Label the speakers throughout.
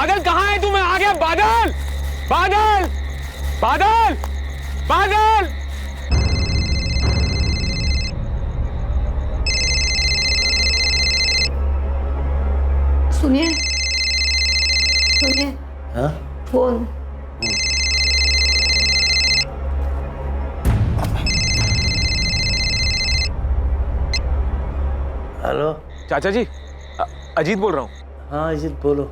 Speaker 1: बादल कहाँ है तू? मैं आ गया। बादल बादल बादल बादल।
Speaker 2: सुनिए सुनिए।
Speaker 3: हाँ?
Speaker 2: फोन।
Speaker 3: हेलो।
Speaker 1: चाचा जी, अजीत बोल रहा हूँ।
Speaker 3: हाँ अजीत बोलो,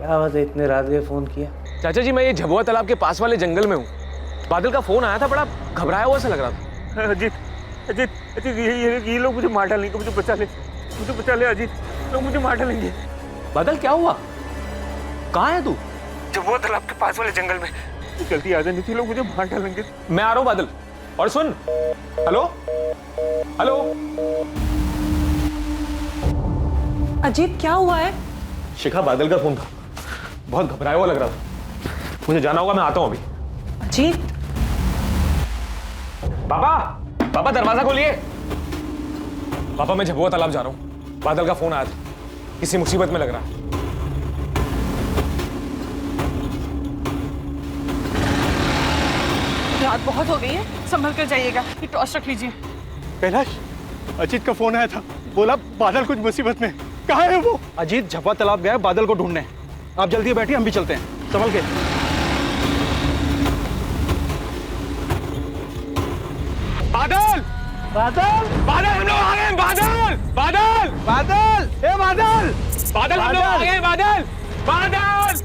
Speaker 3: क्या बात है, इतने रात गए फोन किया?
Speaker 1: चाचा जी, मैं ये झबुआ तालाब के पास वाले जंगल में हूँ। बादल का फोन आया था, बड़ा घबराया हुआ सा लग रहा था।
Speaker 4: अजीत अजीत अजीत, ये लोग मुझे मार डालेंगे, मुझे बचा ले अजीत, लोग मुझे मार डालेंगे।
Speaker 1: बादल क्या हुआ? कहाँ है तू?
Speaker 4: झबुआ तालाब के पास वाले जंगल में। जल्दी आ जाने, लोग मुझे मार डालेंगे।
Speaker 1: मैं आ रहा हूँ बादल। और सुन, हेलो हेलो।
Speaker 5: अजीत क्या हुआ है?
Speaker 1: शिखा, बादल का फोन था, बहुत घबराया हुआ लग रहा था। मुझे जाना होगा, मैं आता हूँ अभी।
Speaker 5: अजीत
Speaker 1: पापा, पापा दरवाजा खोलिए। पापा, मैं झबुआ तालाब जा रहा हूँ। बादल का फोन आया था, किसी मुसीबत में लग रहा है।
Speaker 5: रात बहुत हो गई है, संभल कर जाइएगा। ये टॉर्च रख लीजिए।
Speaker 4: कैलाश, अजीत का फोन आया था, बोला बादल कुछ मुसीबत में। कहाँ है वो?
Speaker 6: अजीत झपा तालाब गया बादल को ढूंढने। आप जल्दी बैठिए, हम भी चलते हैं, संभल के।
Speaker 1: बादल बादल बादल, हम लोग आ गए। बादल बादल
Speaker 6: बादल, ए बादल,
Speaker 1: बादल, हम लोग आ गए। बादल बादल,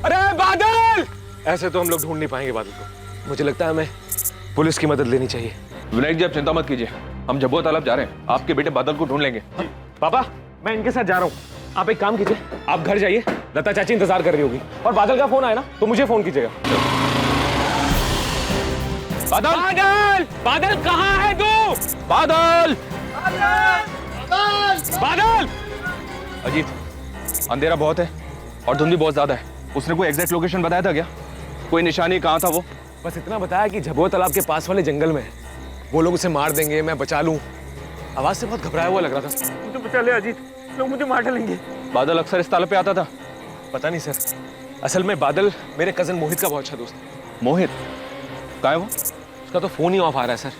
Speaker 1: अरे बादल। ऐसे तो हम लोग ढूंढ नहीं पाएंगे बादल को। मुझे लगता है हमें पुलिस की मदद लेनी चाहिए।
Speaker 7: विनायक जी, आप चिंता मत कीजिए, हम झबुआ तालाब जा रहे हैं, आपके बेटे बादल को ढूंढ लेंगे।
Speaker 1: पापा, मैं इनके साथ जा रहा हूँ। आप एक काम कीजिए, आप घर जाइए, लता चाची इंतजार कर रही होगी। और बादल का फोन आया ना तो मुझे फोन कीजिएगा। बादल बादल बादल, कहाँ है तू?
Speaker 7: बादल
Speaker 1: बादल।
Speaker 7: अजीत, अंधेरा बहुत है और धुंध भी बहुत ज्यादा है। उसने कोई एग्जैक्ट लोकेशन बताया था क्या? कोई निशानी कहाँ था वो?
Speaker 1: बस इतना बताया कि झबुआ तालाब के पास वाले जंगल में है। वो लोग उसे मार देंगे, मैं बचा लूं। आवाज से बहुत घबराया हुआ लग रहा था।
Speaker 4: मुझे बचा ले अजीत, लोग मुझे मार डालेंगे।
Speaker 7: बादल अक्सर इस तालाब पे आता था?
Speaker 1: पता नहीं सर, असल में बादल मेरे कजन मोहित का बहुत अच्छा दोस्त है।
Speaker 7: मोहित कहाँ है वो?
Speaker 1: उसका तो फोन ही ऑफ आ रहा है सर।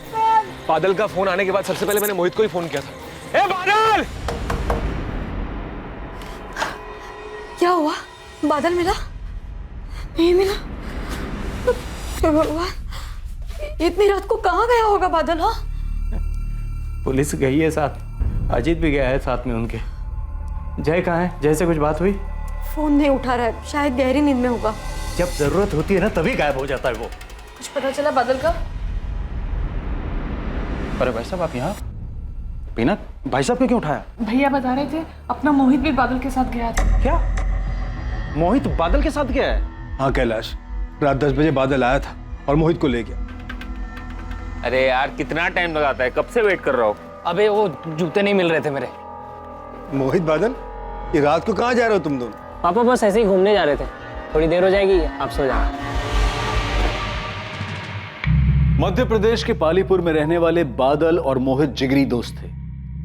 Speaker 1: बादल का फोन आने के बाद सबसे पहले मैंने मोहित को ही फोन किया था। ए बादल!
Speaker 2: क्या हुआ? बादल मिला? नहीं मिला? हे भगवान, इतनी रात को कहाँ गया होगा बादल? हाँ,
Speaker 6: पुलिस गई है साथ, अजीत भी गया है साथ में उनके। जय कहाँ है? जय से कुछ बात हुई?
Speaker 2: फोन नहीं उठा रहा है, शायद गहरी नींद में होगा।
Speaker 6: जब जरूरत होती है ना तभी गायब हो जाता है वो।
Speaker 2: कुछ पता चला बादल का?
Speaker 6: अरे भाई साहब, आप यहाँ? पीना, भाई साहब को क्यों उठाया?
Speaker 5: भैया बता रहे थे अपना मोहित भी बादल के साथ गया था।
Speaker 6: क्या मोहित बादल के साथ गया है?
Speaker 8: हाँ कैलाश, रात 10 बजे बादल आया था और मोहित को ले गया।
Speaker 4: अरे यार, कितना टाइम लगाता है, कब से वेट कर रहा हूँ।
Speaker 9: अबे वो जूते नहीं मिल रहे थे मेरे।
Speaker 8: मोहित, बादल, ये रात को कहाँ जा रहे हो तुम दोनों?
Speaker 9: पापा बस ऐसे ही घूमने जा रहे थे, थोड़ी देर हो जाएगी, आप सो जाना।
Speaker 10: मध्य प्रदेश के पालीपुर में रहने वाले बादल और मोहित जिगरी दोस्त थे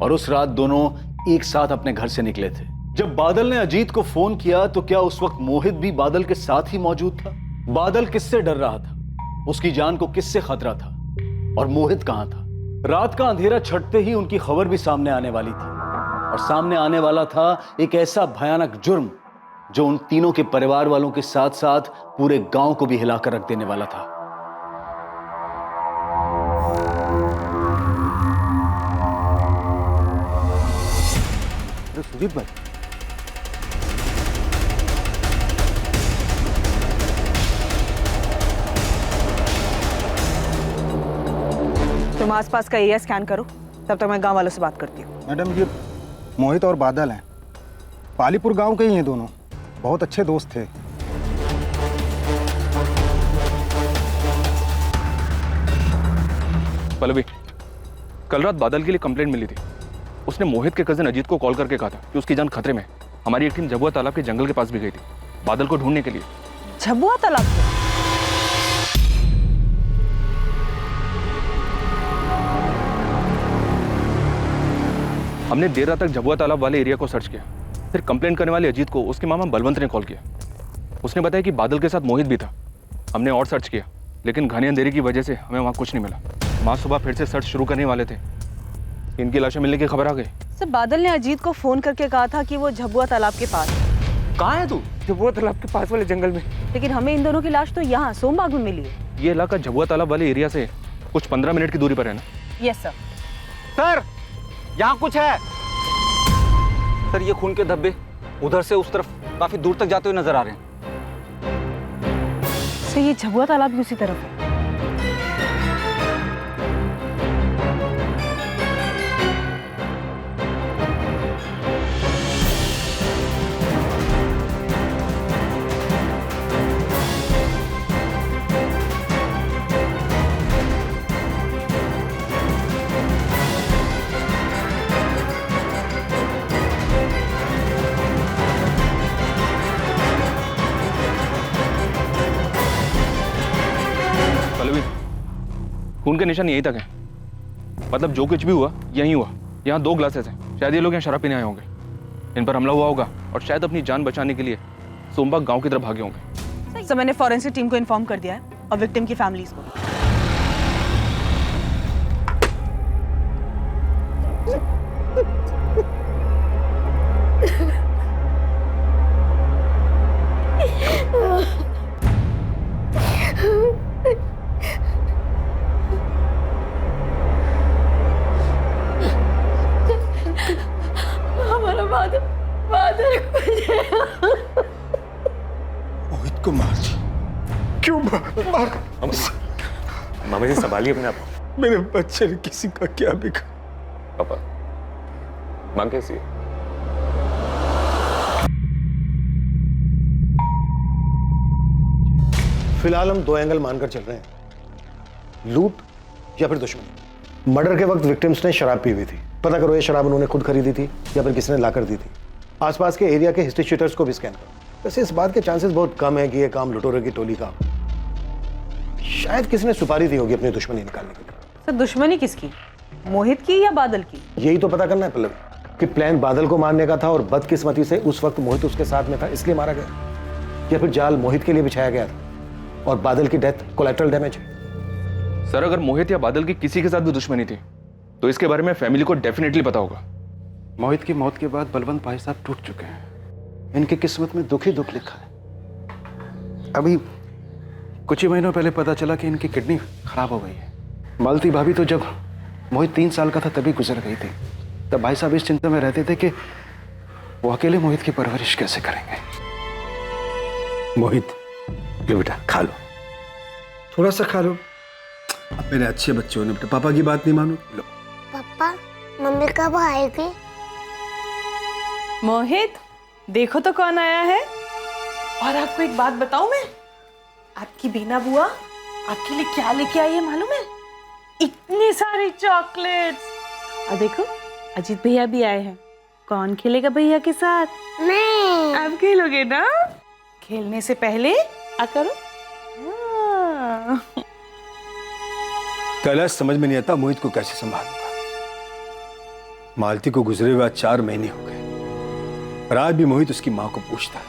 Speaker 10: और उस रात दोनों एक साथ अपने घर से निकले थे। जब बादल ने अजीत को फोन किया तो क्या उस वक्त मोहित भी बादल के साथ ही मौजूद था? बादल किससे डर रहा था? उसकी जान को किससे खतरा था? और मोहित कहां था? रात का अंधेरा छटते ही उनकी खबर भी सामने आने वाली थी और सामने आने वाला था एक ऐसा भयानक जुर्म जो उन तीनों के परिवार वालों के साथ साथ पूरे गांव को भी हिलाकर रख देने वाला था।
Speaker 8: सुदीप भाई,
Speaker 5: तुम आसपास का एरिया स्कैन करो, तब तक मैं गांव वालों से बात करती हूँ।
Speaker 8: मैडम ये मोहित और बादल हैं, पालीपुर गांव के ही हैं दोनों, बहुत अच्छे दोस्त थे।
Speaker 7: पल्लवी, कल रात बादल के लिए कंप्लेंट मिली थी। उसने मोहित के कजन अजीत को कॉल करके कहा था कि उसकी जान खतरे में है। हमारी एक टीम झबुआ तालाब के जंगल के पास भी गई थी बादल को ढूंढने के लिए।
Speaker 5: झबुआ तालाब?
Speaker 7: हमने देर रात तक झबुआ तालाब वाले एरिया को सर्च किया फिर कंप्लेंट करने वाले अजीत को उसके मामा बलवंत ने कॉल किया। उसने बताया कि बादल के साथ मोहित भी था। हमने और सर्च किया, लेकिन घने अंधेरे की वजह से हमें वहाँ कुछ नहीं मिला। माँ सुबह फिर से सर्च शुरू करने वाले थे, इनकी लाशें मिलने की खबर आ गई।
Speaker 5: सर, बादल ने अजीत को फोन करके कहा था कि वो झबुआ तालाब के पास।
Speaker 4: कहाँ है तू? झबुआ तालाब के पास वाले जंगल में।
Speaker 5: लेकिन हमें इन दोनों की लाश तो यहाँ सोमबाग में मिली है।
Speaker 7: ये इलाका झबुआ तालाब वाले एरिया से कुछ 15 मिनट की दूरी पर है ना?
Speaker 5: Yes sir.
Speaker 11: सर, यहाँ कुछ है। सर, ये खून के धब्बे उधर से उस तरफ काफी दूर तक जाते हुए नजर आ रहे हैं।
Speaker 5: सर, ये झबुआ तालाब भी उसी तरफ है।
Speaker 7: खून के निशान यहीं तक है, मतलब जो कुछ भी हुआ यहीं हुआ। यहाँ 2 ग्लासेस हैं, शायद ये लोग यहाँ शराब पीने आए होंगे। इन पर हमला हुआ होगा और शायद अपनी जान बचाने के लिए सोमबाग गांव की तरफ भागे होंगे।
Speaker 5: सर, मैंने फॉरेंसिक टीम को इन्फॉर्म कर दिया है और विक्टिम की फैमिलीज को।
Speaker 2: हमारा बादल बादल
Speaker 8: मोहित को मार दी। क्यों मार?
Speaker 1: मामा जी संभालिए अपने आप को।
Speaker 8: मेरे बच्चे ने किसी का क्या बिगाड़ा?
Speaker 1: पापा, माँ कैसी है?
Speaker 12: फिलहाल हम 2 एंगल मानकर चल रहे हैं, लूट या फिर दुश्मनी। मर्डर के वक्त विक्टिम्स ने शराब पी हुई थी। पता करो ये शराब उन्होंने खुद खरीदी थी या फिर किसी ने लाकर दी थी। आसपास के एरिया के हिस्ट्री शीटर्स को भी स्कैन करो। वैसे इस बात के चांसेस बहुत कम है कि ये काम लुटेरों की टोली का। शायद किसी ने सुपारी दी होगी अपनी दुश्मनी निकालने के लिए।
Speaker 5: सर, दुश्मनी किसकी? मोहित की या बादल की?
Speaker 12: यही तो पता करना है पल्लवी, कि प्लान बादल को मारने का था और बदकिस्मती से उस वक्त मोहित उसके साथ में था इसलिए मारा गया, या फिर जाल मोहित के लिए बिछाया गया था और बादल की डेथ कोलैटरल डैमेज है।
Speaker 7: सर, अगर मोहित या बादल की किसी के साथ भी दुश्मनी थी तो इसके बारे में फैमिली को डेफिनेटली पता होगा।
Speaker 3: मोहित की मौत के बाद बलवंत भाई साहब टूट चुके हैं। इनकी किस्मत में दुख ही दुख लिखा है। अभी कुछ ही महीनों पहले पता चला कि इनकी किडनी खराब हो गई है। मालती भाभी तो जब मोहित 3 साल का था तभी गुजर गई थी। तब भाई साहब इस चिंता में रहते थे कि वो अकेले मोहित की परवरिश कैसे करेंगे।
Speaker 8: मोहित, लो बेटा खा लो, थोड़ा सा खा लो। अब मेरे अच्छे बच्चे हो ना बेटा, पापा की बात नहीं मानो। लो।
Speaker 13: पापा, मम्मी कब आएगी?
Speaker 5: मोहित, देखो तो कौन आया है। और आपको एक बात बताऊं मैं, आपकी बीना बुआ आपके लिए क्या लेके आई है मालूम है? इतनी सारी चॉकलेट्स। और देखो, अजीत भैया भी आए हैं। कौन खेलेगा भैया के साथ?
Speaker 13: मैं।
Speaker 5: आप खेलोगे ना? खेलने से पहले आ करो।
Speaker 8: कैलाश, समझ में नहीं आता मोहित को कैसे संभालूंगा। मालती को गुजरे हुए 4 महीने हो गए और आज भी मोहित उसकी मां को पूछता है।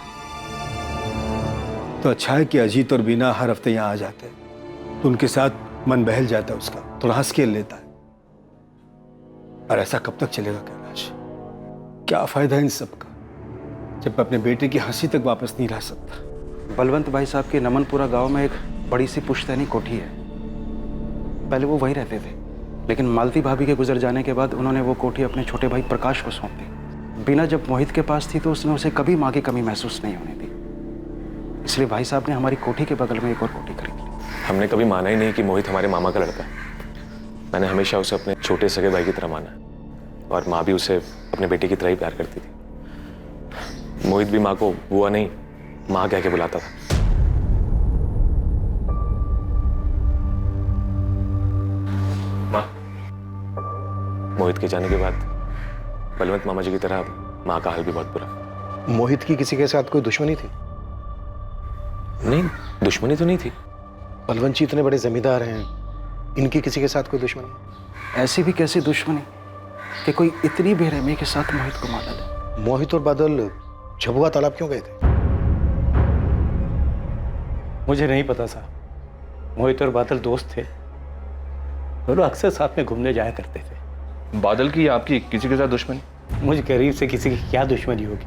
Speaker 8: तो अच्छा है कि अजीत और बीना हर हफ्ते यहाँ आ जाते हैं, तो उनके साथ मन बहल जाता है उसका, थोड़ा हंस खेल लेता है। और ऐसा कब तक चलेगा कैलाश? क्या फायदा इन सब का जब मैं अपने बेटे की हंसी तक वापस नहीं ला सकता।
Speaker 3: बलवंत भाई साहब के नमनपुरा गांव में एक बड़ी सी पुश्तैनी कोठी है। पहले वो वहीं रहते थे, लेकिन मालती भाभी के गुजर जाने के बाद उन्होंने वो कोठी अपने छोटे भाई प्रकाश को सौंप दी। बीना जब मोहित के पास थी तो उसने उसे कभी माँ की कमी महसूस नहीं होने दी। इसलिए भाई साहब ने हमारी कोठी के बगल में एक और कोठी खरीद ली।
Speaker 1: हमने कभी माना ही नहीं कि मोहित हमारे मामा का लड़का है। मैंने हमेशा उसे अपने छोटे सगे भाई की तरह माना और माँ भी उसे अपने बेटे की तरह ही प्यार करती थी। मोहित भी माँ को बुआ नहीं, माँ कह के बुलाता था। माँ, मोहित के जाने के बाद बलवंत मामा जी की तरह माँ का हाल भी बहुत बुरा।
Speaker 12: मोहित की किसी के साथ कोई दुश्मनी थी?
Speaker 1: नहीं, दुश्मनी तो नहीं थी।
Speaker 12: बलवंत जी इतने बड़े जमींदार हैं, इनकी किसी के साथ कोई दुश्मनी?
Speaker 3: ऐसी भी कैसी दुश्मनी कि कोई इतनी बेरहमी के साथ मोहित को मार डाले।
Speaker 12: मोहित और बादल झबुआ तालाब क्यों गए थे?
Speaker 6: मुझे नहीं पता साहब। मोहित और बादल दोस्त थे, दोनों अक्सर साथ में घूमने जाया करते थे।
Speaker 7: बादल की या आपकी किसी के साथ दुश्मनी?
Speaker 6: मुझ गरीब से किसी की क्या दुश्मनी होगी।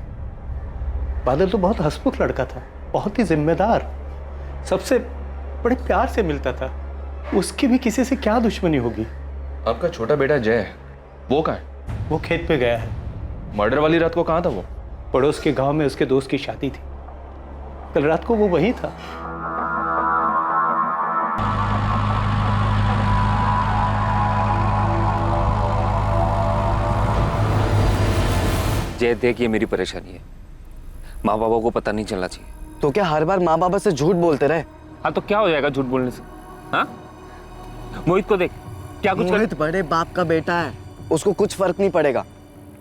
Speaker 6: बादल तो बहुत हंसमुख लड़का था, बहुत ही जिम्मेदार, सबसे बड़े प्यार से मिलता था। उसकी भी किसी से क्या दुश्मनी होगी।
Speaker 7: आपका छोटा बेटा जय है, वो कहाँ है?
Speaker 6: वो खेत पे गया है।
Speaker 7: मर्डर वाली रात को कहाँ था वो?
Speaker 6: पड़ोस के गांव में उसके दोस्त की शादी थी, कल रात को वो वहीं था।
Speaker 11: जय देख, ये मेरी परेशानी है, माँ बाबा को पता नहीं चलना चाहिए।
Speaker 9: तो क्या हर बार माँ बाबा से झूठ बोलते रहे?
Speaker 11: हाँ तो क्या हो जाएगा झूठ बोलने से? हाँ, मोहित को देख, क्या कुछ
Speaker 9: मोहित बड़े बाप का बेटा है, उसको कुछ फर्क नहीं पड़ेगा।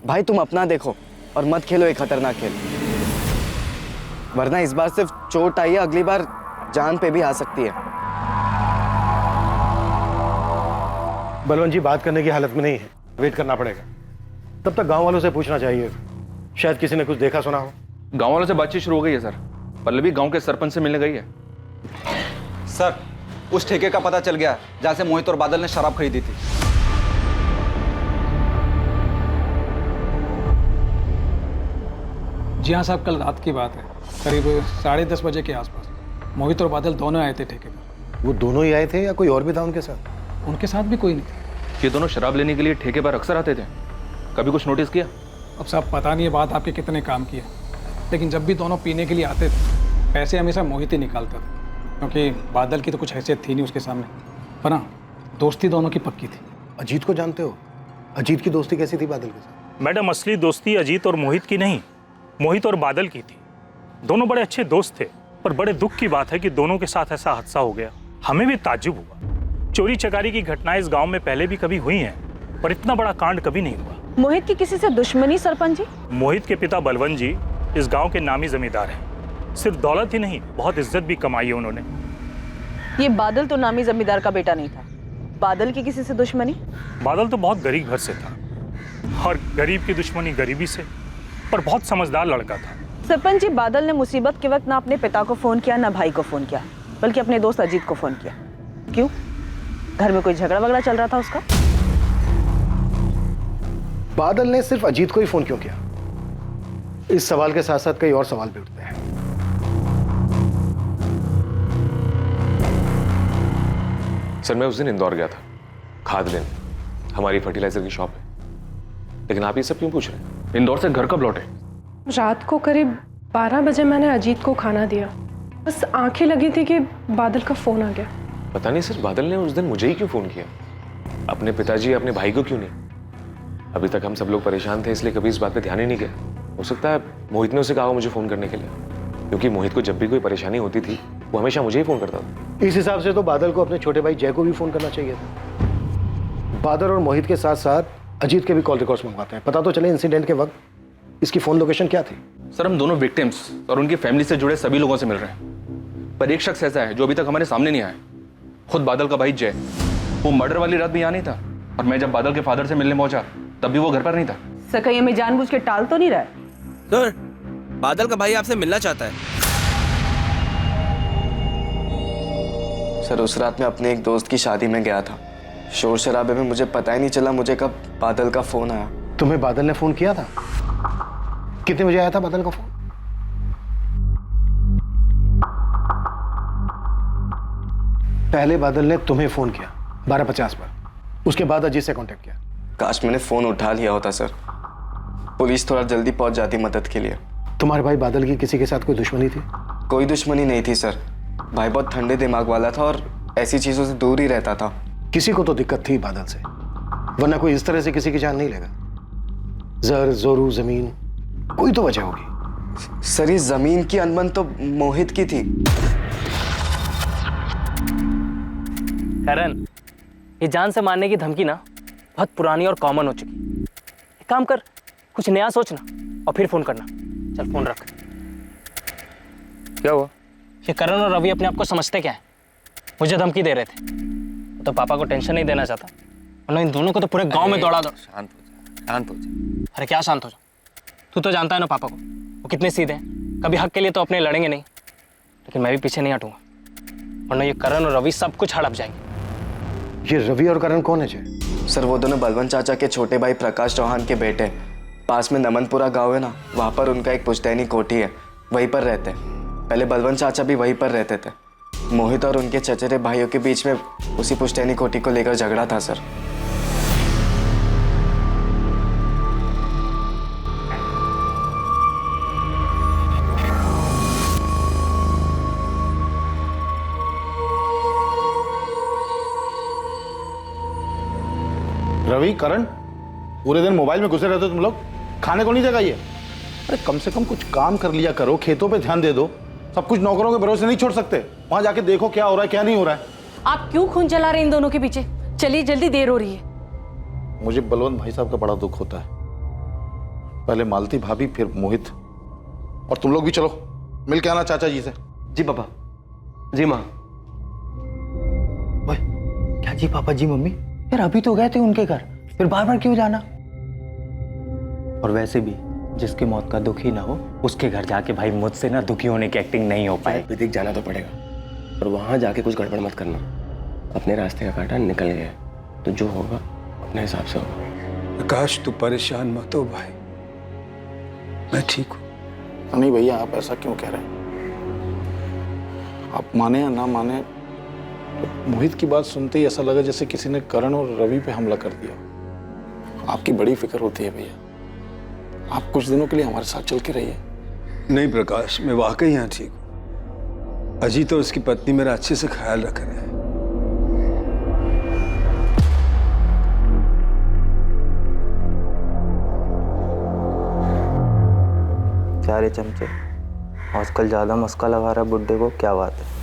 Speaker 9: भाई तुम अपना देखो और मत खेलो एक खतरनाक खेल, वरना इस बार सिर्फ चोट आई है, अगली बार जान पे भी आ सकती है।
Speaker 12: बलवंत जी बात करने की हालत में नहीं है, वेट करना पड़ेगा। तब तक गांव वालों से पूछना चाहिए, शायद किसी ने कुछ देखा सुना हो।
Speaker 7: गांव वालों से बातचीत शुरू हो गई है सर। पल्लवी गांव के सरपंच से मिलने गई है।
Speaker 11: सर, उस ठेके का पता चल गया जहां से मोहित और बादल ने शराब खरीदी थी।
Speaker 3: जी हाँ साहब, कल रात की बात है, करीब 10:30 बजे के आसपास मोहित और बादल दोनों आए थे ठेके पर।
Speaker 12: वो दोनों ही आए थे या कोई और भी था उनके साथ?
Speaker 3: उनके साथ भी कोई नहीं था।
Speaker 7: ये दोनों शराब लेने के लिए ठेके पर अक्सर आते थे, कभी कुछ नोटिस किया?
Speaker 3: अब साहब पता नहीं ये बात आपके कितने काम की है, लेकिन जब भी दोनों पीने के लिए आते थे पैसे हमेशा मोहित ही निकालता था, क्योंकि बादल की तो कुछ हैसियत थी नहीं उसके सामने, पर हाँ दोस्ती दोनों की पक्की थी।
Speaker 12: अजीत को जानते हो? अजीत की दोस्ती कैसी थी बादल के साथ?
Speaker 4: मैडम, असली दोस्ती अजीत और मोहित की नहीं, मोहित और बादल की थी। दोनों बड़े अच्छे दोस्त थे, पर बड़े दुख की बात है कि दोनों के साथ ऐसा हादसा हो गया। हमें भी ताज्जुब हुआ। चोरी चकारी की घटनाएं इस गांव में पहले भी कभी हुई हैं, पर इतना बड़ा कांड कभी नहीं हुआ।
Speaker 5: मोहित की किसी से दुश्मनी सरपंच जी?
Speaker 4: मोहित के पिता बलवंत जी इस गांव के नामी जमींदार हैं। सिर्फ दौलत ही नहीं, बहुत इज्जत भी कमाई है उन्होंने।
Speaker 5: ये बादल तो नामी जमींदार का बेटा नहीं था, बादल की किसी से दुश्मनी?
Speaker 4: बादल तो बहुत गरीब घर से था, और गरीब की दुश्मनी गरीबी से, पर बहुत समझदार लड़का था।
Speaker 5: सरपंच जी, बादल ने मुसीबत के वक्त ना अपने पिता को फोन किया ना भाई को फोन किया, बल्कि अपने दोस्त अजीत को फोन किया। क्यों? घर में कोई झगड़ा वगड़ा चल रहा था उसका?
Speaker 12: बादल ने सिर्फ अजीत को ही फोन क्यों किया? इस सवाल के साथ साथ कई और सवाल भी उठते हैं।
Speaker 1: सर मैं उस दिन इंदौर गया था खाद लेने, हमारी फर्टिलाइजर की शॉप है, लेकिन आप ये सब क्यों पूछ रहे हैं?
Speaker 7: इंदौर से घर कब लौटे?
Speaker 14: रात को करीब 12 बजे मैंने अजीत को खाना दिया, बस आंखें लगी थी कि बादल का फोन आ गया।
Speaker 1: पता नहीं सर, बादल ने उस दिन मुझे ही क्यों फोन किया, अपने पिताजी अपने भाई को क्यों नहीं? अभी तक हम सब लोग परेशान थे, इसलिए कभी इस बात पे ध्यान ही नहीं गया। हो सकता है मोहित ने उसे कहा मुझे फोन करने के लिए, क्योंकि मोहित को जब भी कोई परेशानी होती थी वो हमेशा मुझे ही फोन करता था।
Speaker 12: इस हिसाब से तो बादल को अपने छोटे भाई जय को भी फोन करना चाहिए था। बादल और मोहित के साथ साथ अजीत के भी कॉल रिकॉर्ड्स मंगवाते हैं, पता तो चले इंसिडेंट के वक्त इसकी फोन लोकेशन क्या थी।
Speaker 7: सर हम दोनों विक्टिम्स और उनकी फैमिली से जुड़े सभी लोगों से मिल रहे हैं, पर एक शख्स ऐसा है जो अभी तक हमारे सामने नहीं आया। खुद बादल का भाई जय, वो मर्डर वाली रात भी यहाँ नहीं था, और मैं जब बादल के फादर से मिलने पहुंचा तब भी वो घर पर नहीं था।
Speaker 5: सर कहीं हमें जानबूझ के टाल तो नहीं रहा है?
Speaker 11: सर, बादल का भाई आपसे मिलना चाहता है।
Speaker 9: सर उस रात मैं अपने एक दोस्त की शादी में गया था, शोर शराबे में मुझे पता ही नहीं चला मुझे कब बादल का फोन आया।
Speaker 12: तुम्हें बादल ने फोन किया था? कितने बजे आया था बादल का फोन? पहले बादल ने तुम्हें फोन किया 12:50 पर, उसके बाद अजीत से कांटेक्ट किया।
Speaker 9: काश मैंने फोन उठा लिया होता सर, पुलिस थोड़ा जल्दी पहुंच जाती मदद के लिए।
Speaker 12: तुम्हारे भाई बादल की किसी के साथ कोई दुश्मनी थी?
Speaker 9: कोई दुश्मनी नहीं थी सर, भाई बहुत ठंडे दिमाग वाला था और ऐसी चीजों से दूर ही रहता था।
Speaker 12: किसी को तो दिक्कत थी बादल से, वरना कोई इस तरह से किसी की जान नहीं लेगा। जर जोरू जमीन, कोई तो वजह होगी।
Speaker 9: सर ये जमीन की अनबन तो मोहित की थी। करण, ये जान से मारने की धमकी ना बहुत पुरानी और कॉमन हो चुकी। एक काम कर, कुछ नया सोचना और फिर फोन करना। चल फोन रख।
Speaker 7: क्या हुआ?
Speaker 9: ये करण और रवि अपने आप को समझते क्या है? मुझे धमकी दे रहे थे, तो पापा को टेंशन नहीं देना चाहता, वरना इन दोनों को तो पूरे गांव में दौड़ा दो।
Speaker 11: शांत हो जा, शांत हो जा।
Speaker 9: अरे क्या शांत हो जा?
Speaker 15: तू तो जानता है ना पापा को, वो कितने सीधे हैं, कभी हक के लिए तो अपने लड़ेंगे नहीं। लेकिन मैं भी पीछे नहीं हटूंगा, वरना ये करण और रवि सब कुछ हड़प जाएंगे।
Speaker 12: ये रवि और करण कौन है जय?
Speaker 9: सर वो दोनों बलवंत चाचा के छोटे भाई प्रकाश चौहान के बेटे हैं। पास में नमनपुरा गांव है ना, वहाँ पर उनका एक पुश्तैनी कोठी है, वहीं पर रहते हैं। पहले बलवंत चाचा भी वहीं पर रहते थे। मोहित और उनके चचेरे भाइयों के बीच में उसी पुश्तैनी कोठी को लेकर झगड़ा था सर।
Speaker 16: रवि, करण, पूरे दिन मोबाइल में घुसे रहते हो तुम लोग, खाने को नहीं जगह ये? अरे कम से कम कुछ काम कर लिया करो, खेतों पे ध्यान दे दो। सब कुछ नौकरों के भरोसे नहीं छोड़ सकते। वहां जाके देखो क्या हो रहा है क्या नहीं हो रहा है।
Speaker 5: आप क्यों खून चला रहे हैं इन दोनों के पीछे? चलिए जल्दी, देर हो रही है।
Speaker 16: मुझे बलवंत भाई साहब का बड़ा दुख होता है। पहले मालती भाभी, फिर मोहित, और तुम लोग भी चलो मिल के आना चाचा जी से।
Speaker 9: जी पापा। जी माँ।
Speaker 6: क्या जी पापा जी मम्मी? यार अभी तो गए थे उनके घर, फिर बार बार क्यों जाना? और वैसे भी जिसकी मौत का दुख ही ना हो उसके घर जाके भाई मुझसे ना दुखी होने की एक्टिंग नहीं हो पाए।
Speaker 9: विदिक जाना तो पड़ेगा, पर वहां जाके कुछ गड़बड़ मत करना। अपने रास्ते का कांटा निकल गया, तो जो होगा अपने हिसाब से होगा।
Speaker 8: आकाश तू परेशान मत हो भाई, मैं ठीक हूँ।
Speaker 16: नहीं भैया, आप ऐसा क्यों कह रहे हैं? आप माने या ना माने, तो मोहित की बात सुनते ही ऐसा लगा जैसे किसी ने करण और रवि पे हमला कर दिया। आपकी बड़ी फिक्र होती है भैया, आप कुछ दिनों के लिए हमारे साथ चल के रहिए।
Speaker 8: नहीं प्रकाश, मैं वाकई यहाँ ठीक हूँ। अजीत और उसकी पत्नी मेरा अच्छे से ख्याल रख रहे हैं।
Speaker 6: चारे चमचे आजकल ज्यादा मस्का लगा रहा बुड्ढे को, क्या बात है?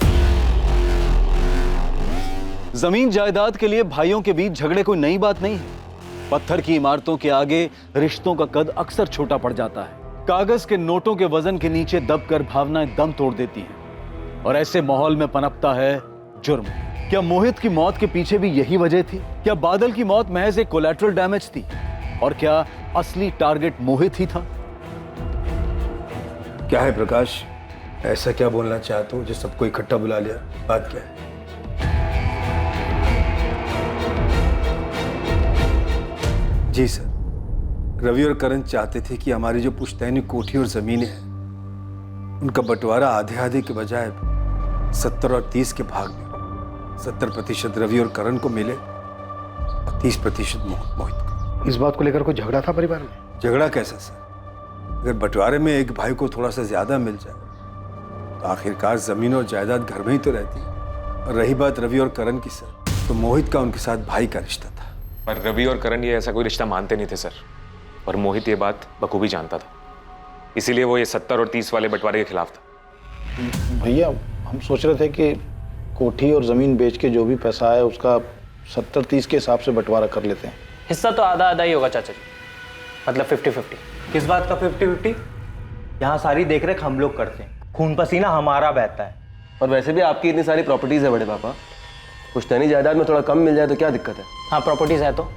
Speaker 10: जमीन जायदाद के लिए भाइयों के बीच झगड़े कोई नई बात नहीं है। पत्थर की इमारतों के आगे रिश्तों का कद अक्सर छोटा पड़ जाता है। कागज के नोटों के वजन के नीचे दबकर भावनाएं दम तोड़ देती हैं और ऐसे माहौल में पनपता है जुर्म। क्या मोहित की मौत के पीछे भी यही वजह थी? क्या बादल की मौत महज एक कोलैटरल डैमेज थी और क्या असली टारगेट मोहित ही था?
Speaker 8: क्या है प्रकाश, ऐसा क्या बोलना चाहते हो जो सबको इकट्ठा बुला लिया? बात क्या है? जी सर, रवि और करण चाहते थे कि हमारी जो पुश्तैनी कोठी और जमीनें हैं उनका बंटवारा आधे आधे के बजाय 70 और 30 के भाग में 70% रवि और करण को मिले और 30% मोहित को।
Speaker 12: इस बात को लेकर कोई झगड़ा था परिवार में?
Speaker 8: झगड़ा कैसा सर? अगर बंटवारे में एक भाई को थोड़ा सा ज्यादा मिल जाए तो आखिरकार जमीन और जायदाद घर में ही तो रहती है। और रही बात रवि और करण की सर, तो मोहित का उनके साथ भाई का रिश्ता था।
Speaker 1: पर रवि और करण ये ऐसा कोई रिश्ता मानते नहीं थे सर, और मोहित ये बात बखूबी जानता था, इसीलिए वो ये 70 और 30 वाले बंटवारे के खिलाफ था।
Speaker 16: भैया, हम सोच रहे थे कि कोठी और जमीन बेच के जो भी पैसा आया उसका 70-30 के हिसाब से बंटवारा कर लेते हैं।
Speaker 15: हिस्सा तो आधा आधा ही होगा चाचा जी, मतलब 50-50।
Speaker 6: किस बात का 50-50? यहाँ सारी देखरेख हम लोग करते हैं, खून पसीना हमारा बहता है।
Speaker 9: और वैसे भी आपकी इतनी सारी प्रॉपर्टीज है बड़े पापा, पुश्तैनी जायदाद में थोड़ा कम मिल जाए तो क्या दिक्कत है?
Speaker 15: हाँ, प्रॉपर्टीज है तो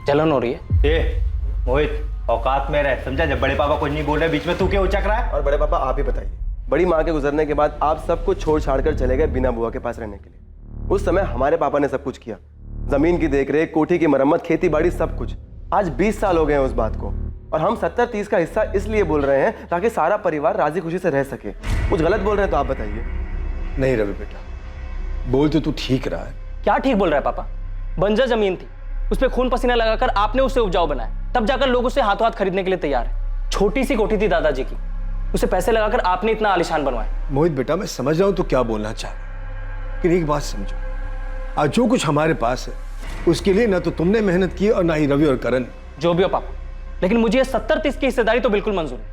Speaker 15: जलन हो रही है।
Speaker 6: ए मोहित, औकात में रह, समझा? जब बड़े पापा कुछ नहीं बोल रहे बीच में तू क्यों उचक रहा है?
Speaker 9: और बड़े पापा आप ही बताइए, बड़ी माँ के गुजरने के बाद आप सब कुछ छोड़ छाड़ कर चले गए बीना बुआ के पास रहने के लिए। उस समय हमारे पापा ने सब कुछ किया, जमीन की देखरेख, कोठी की मरम्मत, खेती बाड़ी, सब कुछ। आज 20 साल हो गए हैं उस बात को, और हम 70-30 का हिस्सा इसलिए बोल रहे हैं ताकि सारा परिवार राजी खुशी से रह सके। कुछ गलत बोल रहे हैं तो आप बताइए।
Speaker 8: नहीं रवि बेटा, बोल तो तू ठीक रहा है।
Speaker 15: क्या ठीक बोल रहा है पापा? बंजर जमीन थी, उस पर खून पसीना लगाकर आपने उसे उपजाऊ बनाया, तब जाकर लोग उसे हाथों हाथ खरीदने के लिए तैयार है। छोटी सी कोठी थी दादाजी की, उसे पैसे लगाकर आपने इतना आलीशान बनवाया।
Speaker 8: मोहित बेटा, मैं समझ रहा हूं तो क्या बोलना चाह रहा है, लेकिन एक बात समझो, आज जो कुछ हमारे पास है उसके लिए ना तो तुमने मेहनत की और ना ही रवि और करण।
Speaker 15: जो भी हो पापा, लेकिन मुझे 70-30 की हिस्सेदारी तो बिल्कुल मंजूर है।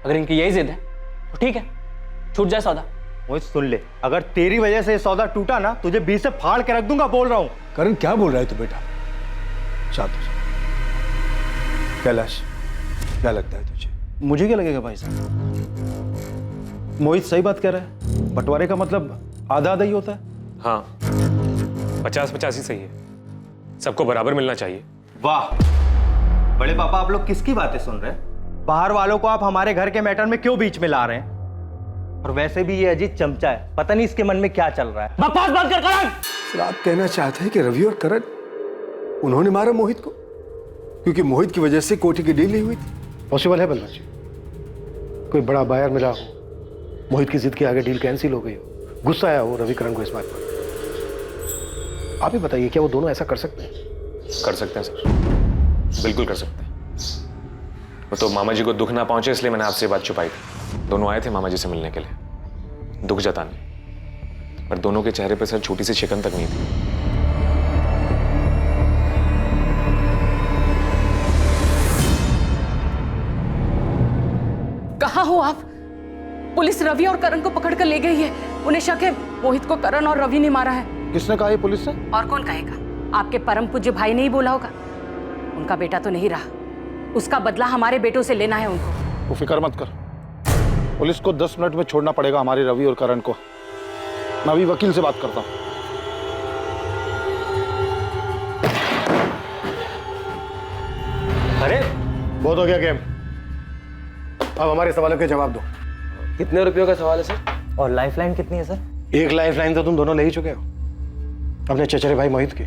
Speaker 15: अगर इनकी यही जिद है तो ठीक है, छूट जाए सौदा।
Speaker 6: मोहित सुन ले, अगर तेरी वजह से सौदा टूटा ना, तुझे बीच से फाड़ के रख दूंगा, बोल रहा हूं।
Speaker 8: करण क्या बोल रहा है तू बेटा? शांत हो जा। कैलाश, क्या लगता है तुझे?
Speaker 3: मुझे क्या लगेगा भाई साहब? मोहित सही बात कह रहा है, बंटवारे का मतलब आधा आधा ही होता है।
Speaker 1: हाँ, 50-50 ही सही है, सबको बराबर मिलना चाहिए।
Speaker 6: वाह बड़े पापा, आप लोग किसकी बातें सुन रहे हैं? बाहर वालों को आप हमारे घर के मैटर में क्यों बीच में ला रहे हैं? और वैसे भी ये अजीत चमचा है, पता नहीं इसके मन में क्या चल रहा है।
Speaker 15: बकवास बंद कर करण।
Speaker 8: सर आप कहना चाहते हैं कि रवि और करण उन्होंने मारा मोहित को क्योंकि मोहित की वजह से कोठी की डील नहीं हुई थी?
Speaker 12: पॉसिबल है बलराज जी, कोई बड़ा बायर मिला हो, मोहित की जिद के आगे डील कैंसिल हो गई हो, गुस्सा आया हो रवि करण को इस बात पर। आप ही बताइए, क्या वो दोनों ऐसा कर सकते हैं?
Speaker 1: कर सकते हैं सर, बिल्कुल कर सकते हैं। वो तो मामा जी को दुख ना पहुंचे इसलिए मैंने आपसे ये बात छुपाई थी। दोनों आए थे मामा जी से मिलने के लिए, दुख जताने, पर दोनों के चेहरे पे सर छोटी सी शिकन तक नहीं थी।
Speaker 5: कहाँ हो आप? पुलिस रवि और करण को पकड़ कर ले गई है। उन्हें शक है मोहित को करण और रवि ने मारा है।
Speaker 12: किसने कहा ये पुलिस से?
Speaker 5: और कौन कहेगा? आपके परम पूज्य भाई ने ही बोला होगा। उनका बेटा तो नहीं रहा, उसका बदला हमारे बेटों से लेना है उनको।
Speaker 16: वो फिक्र मत कर, पुलिस को 10 मिनट में छोड़ना पड़ेगा हमारे रवि और करण को। मैं अभी वकील से बात करता हूँ।
Speaker 12: अरे बहुत हो गया गेम, अब हमारे सवालों के जवाब दो।
Speaker 9: कितने रुपयों का सवाल है सर? और लाइफलाइन कितनी है सर?
Speaker 12: 1 लाइफलाइन तो तुम दोनों ले ही चुके हो, अपने चचेरे भाई मोहित की।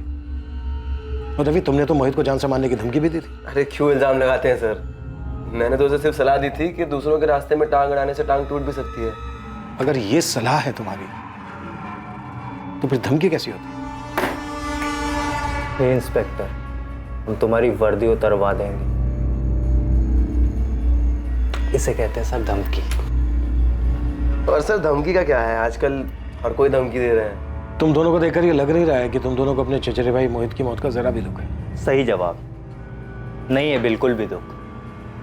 Speaker 12: और रवि, तुमने तो मोहित को जान से मारने की धमकी भी दी थी।
Speaker 9: अरे क्यों इल्जाम लगाते हैं सर? मैंने तो उसे सिर्फ सलाह दी थी कि दूसरों के रास्ते में टांग अड़ाने से टांग टूट भी सकती है।
Speaker 12: अगर ये सलाह है तुम्हारी तो फिर धमकी कैसी होती?
Speaker 15: हे इंस्पेक्टर, हम तुम्हारी वर्दी उतरवा देंगे। इसे कहते हैं सर धमकी।
Speaker 9: और सर धमकी का क्या है, आजकल हर कोई धमकी दे रहे हैं।
Speaker 12: तुम दोनों को देखकर ये लग नहीं रहा है कि तुम दोनों को अपने चचेरे भाई मोहित की मौत का जरा भी दुख है।
Speaker 15: सही जवाब। नहीं है बिल्कुल भी दुख,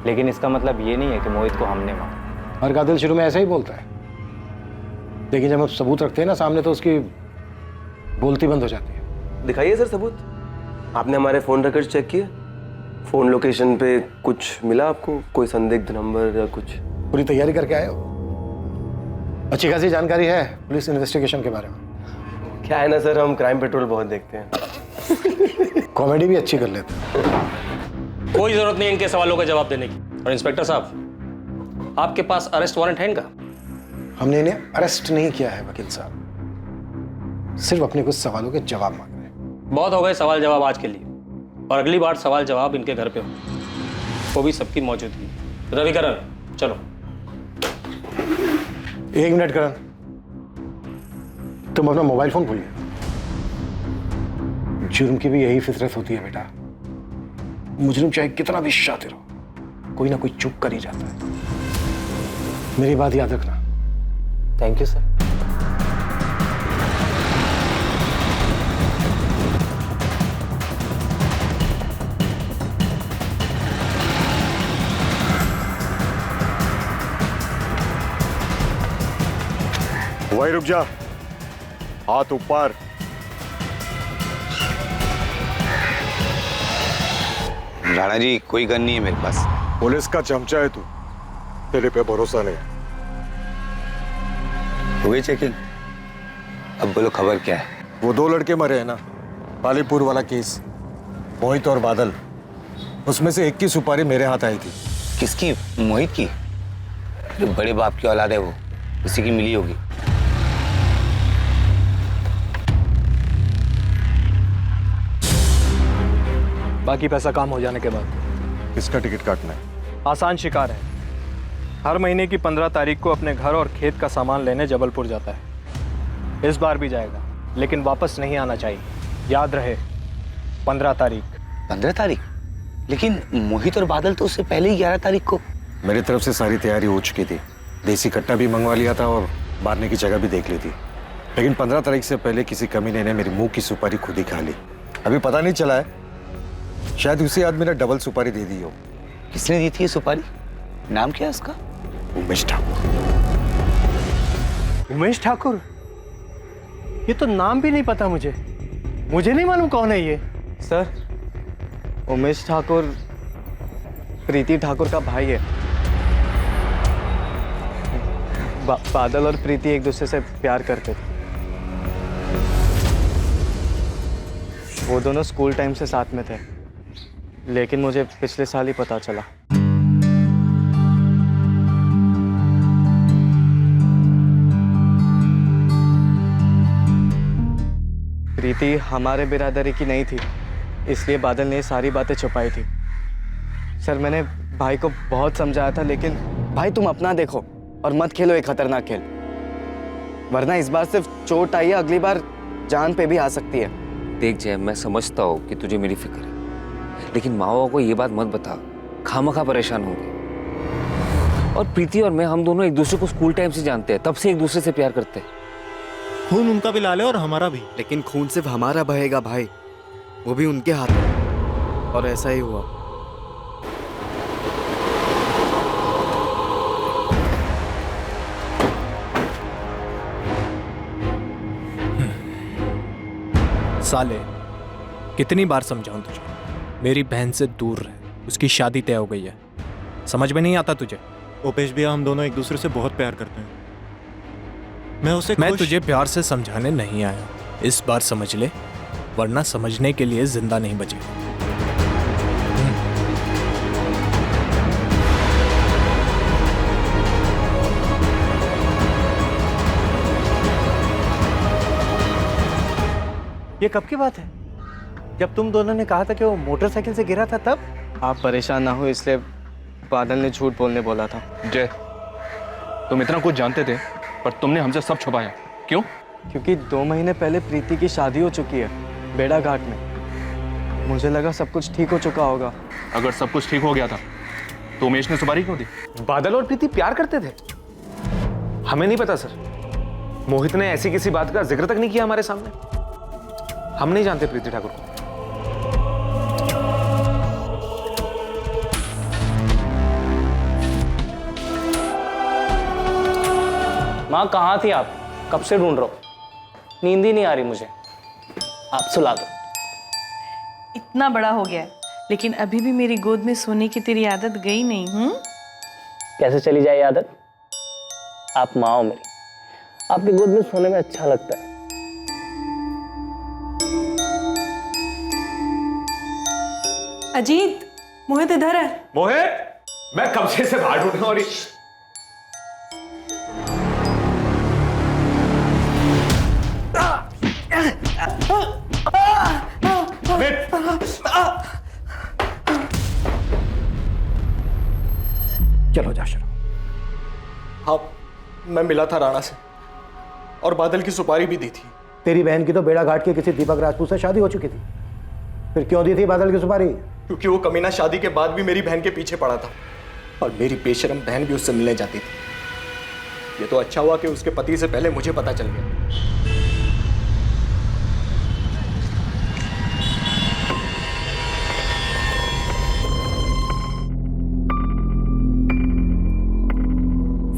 Speaker 15: लेकिन इसका मतलब ये नहीं है कि मोहित को हमने मारा।
Speaker 12: हर कातिल शुरू में ऐसा ही बोलता है, लेकिन जब हम सबूत रखते हैं ना सामने तो उसकी बोलती बंद हो जाती है।
Speaker 9: दिखाइए सर सबूत। आपने हमारे फोन रिकॉर्ड चेक किए? फोन लोकेशन पे कुछ मिला आपको? कोई संदिग्ध नंबर या कुछ?
Speaker 12: पूरी तैयारी करके आए हो? अच्छी खासी जानकारी है पुलिस इन्वेस्टिगेशन के बारे में?
Speaker 9: क्या है ना सर, हम क्राइम पेट्रोल बहुत देखते हैं।
Speaker 12: कॉमेडी भी अच्छी कर लेते हैं।
Speaker 15: कोई जरूरत नहीं इनके सवालों का जवाब देने की। और इंस्पेक्टर साहब, आपके पास अरेस्ट वारंट है इनका?
Speaker 12: हमने इन्हें अरेस्ट नहीं किया है वकील साहब, सिर्फ अपने कुछ सवालों के जवाब मांग रहे हैं।
Speaker 15: बहुत हो गए सवाल जवाब आज के लिए, और अगली बार सवाल जवाब इनके घर पे हो, वो भी सबकी मौजूदगी। रवि करण, चलो।
Speaker 12: 1 मिनट करण, तुम अपना मोबाइल फोन भूलिए। जुर्म की भी यही फितरत होती है बेटा, मुजरिम चाहे कितना भी शातिर हो, कोई ना कोई चूक कर ही जाता है। मेरी बात याद रखना।
Speaker 15: Thank you sir.
Speaker 12: वही रुक जा, हाथ ऊपर।
Speaker 17: राणा जी, कोई गन नहीं है मेरे पास।
Speaker 12: पुलिस का चमचा है तू, तेरे पे भरोसा नहीं।
Speaker 17: हो गई चेकिंग? अब बोलो खबर क्या है?
Speaker 12: वो 2 लड़के मरे हैं ना, पालीपुर वाला केस, मोहित और बादल, उसमें से एक की सुपारी मेरे हाथ आई थी।
Speaker 17: किसकी? मोहित की? जो बड़े बाप की औलाद है वो, उसी की मिली होगी।
Speaker 6: बाकी पैसा काम हो जाने के बाद।
Speaker 12: किसका टिकट काटना है?
Speaker 6: आसान शिकार है। हर महीने की 15 तारीख को अपने घर और खेत का सामान लेने जबलपुर जाता है। इस बार भी जाएगा, लेकिन वापस नहीं आना चाहिए। याद रहे, 15 तारीख।
Speaker 17: 15 तारीख? लेकिन मोहित और बादल तो उससे पहले ही 11 तारीख को।
Speaker 12: मेरी तरफ से सारी तैयारी हो चुकी थी, देसी कट्टा भी मंगवा लिया था और मारने की जगह भी देख ली थी, लेकिन 15 तारीख से पहले किसी कमीने ने मेरी मुंह की सुपारी खुद ही खा ली। अभी पता नहीं चला है, शायद उसी आदमी ने डबल सुपारी दे दी हो।
Speaker 17: किसने दी थी ये सुपारी? नाम क्या है उसका?
Speaker 12: उमेश ठाकुर।
Speaker 6: उमेश ठाकुर? ये तो नाम भी नहीं पता मुझे। मुझे नहीं मालूम कौन है ये।
Speaker 9: सर, उमेश ठाकुर प्रीति ठाकुर का भाई है। बादल और प्रीति एक दूसरे से प्यार करते थे। वो दोनों स्कूल टाइम से साथ में थे, लेकिन मुझे पिछले साल ही पता चला। प्रीति हमारे बिरादरी की नहीं थी, इसलिए बादल ने सारी बातें छुपाई थी। सर मैंने भाई को बहुत समझाया था, लेकिन भाई तुम अपना देखो और मत खेलो एक खतरनाक खेल, वरना इस बार सिर्फ चोट आई है, अगली बार जान पे भी आ सकती है।
Speaker 17: देख जय, मैं समझता हूँ कि तुझे मेरी फिक्र है, लेकिन माँ बाबा को ये बात मत बता, खामखा परेशान होंगे। और प्रीति और मैं, हम दोनों एक दूसरे को स्कूल टाइम से जानते हैं, तब से एक दूसरे से प्यार करते हैं।
Speaker 9: खून उनका भी लाल है और हमारा भी, लेकिन खून सिर्फ हमारा बहेगा भाई, वो भी उनके हाथ में। और ऐसा ही हुआ।
Speaker 18: साले, कितनी बार समझाऊं तुझे, मेरी बहन से दूर रह, उसकी शादी तय हो गई है, समझ में नहीं आता तुझे?
Speaker 19: उपेश भैया, हम दोनों एक दूसरे से बहुत प्यार करते हैं।
Speaker 18: मैं तुझे प्यार से समझाने नहीं आया, इस बार समझ ले, वरना समझने के लिए जिंदा नहीं बचेगा।
Speaker 6: ये कब की बात है? जब तुम दोनों ने कहा था कि वो मोटरसाइकिल से गिरा था तब?
Speaker 9: आप परेशान ना हो इसलिए बादल ने झूठ बोलने बोला था।
Speaker 7: जय, तुम इतना कुछ जानते थे पर तुमने हमसे सब छुपाया, क्यों?
Speaker 9: क्योंकि 2 महीने पहले प्रीति की शादी हो चुकी है बेड़ा घाट में। मुझे लगा सब कुछ ठीक हो चुका होगा।
Speaker 7: अगर सब कुछ ठीक हो गया था तो उमेश ने सुपारी क्यों दी?
Speaker 1: बादल और प्रीति प्यार करते थे? हमें नहीं पता सर, मोहित ने ऐसी किसी बात का जिक्र तक नहीं किया हमारे सामने। हम नहीं जानते प्रीति ठाकुर को।
Speaker 15: माँ कहाँ थी आप? कब से ढूंढ रहा हूँ, नींद ही नहीं आ रही मुझे, आप सुला दो।
Speaker 5: इतना बड़ा हो गया है, लेकिन अभी भी मेरी गोद में सोने की तेरी आदत गई नहीं।
Speaker 15: कैसे चली जाए आदत? आप माँ हो मेरी, आपकी गोद में सोने में अच्छा लगता है।
Speaker 5: अजीत, मोहित इधर है।
Speaker 1: मोहित, मैं कब से बाहर ढूंढ और
Speaker 12: चलो जा शुरू।
Speaker 6: हाँ, मैं मिला था राणा से और बादल की सुपारी भी दी थी।
Speaker 12: तेरी बहन की तो बेड़ा घाट के किसी दीपक राजपूत से शादी हो चुकी थी, फिर क्यों दी थी बादल की सुपारी?
Speaker 6: क्योंकि वो कमीना शादी के बाद भी मेरी बहन के पीछे पड़ा था और मेरी बेशरम बहन भी उससे मिलने जाती थी। ये तो अच्छा हुआ कि उसके पति से पहले मुझे पता चल गया।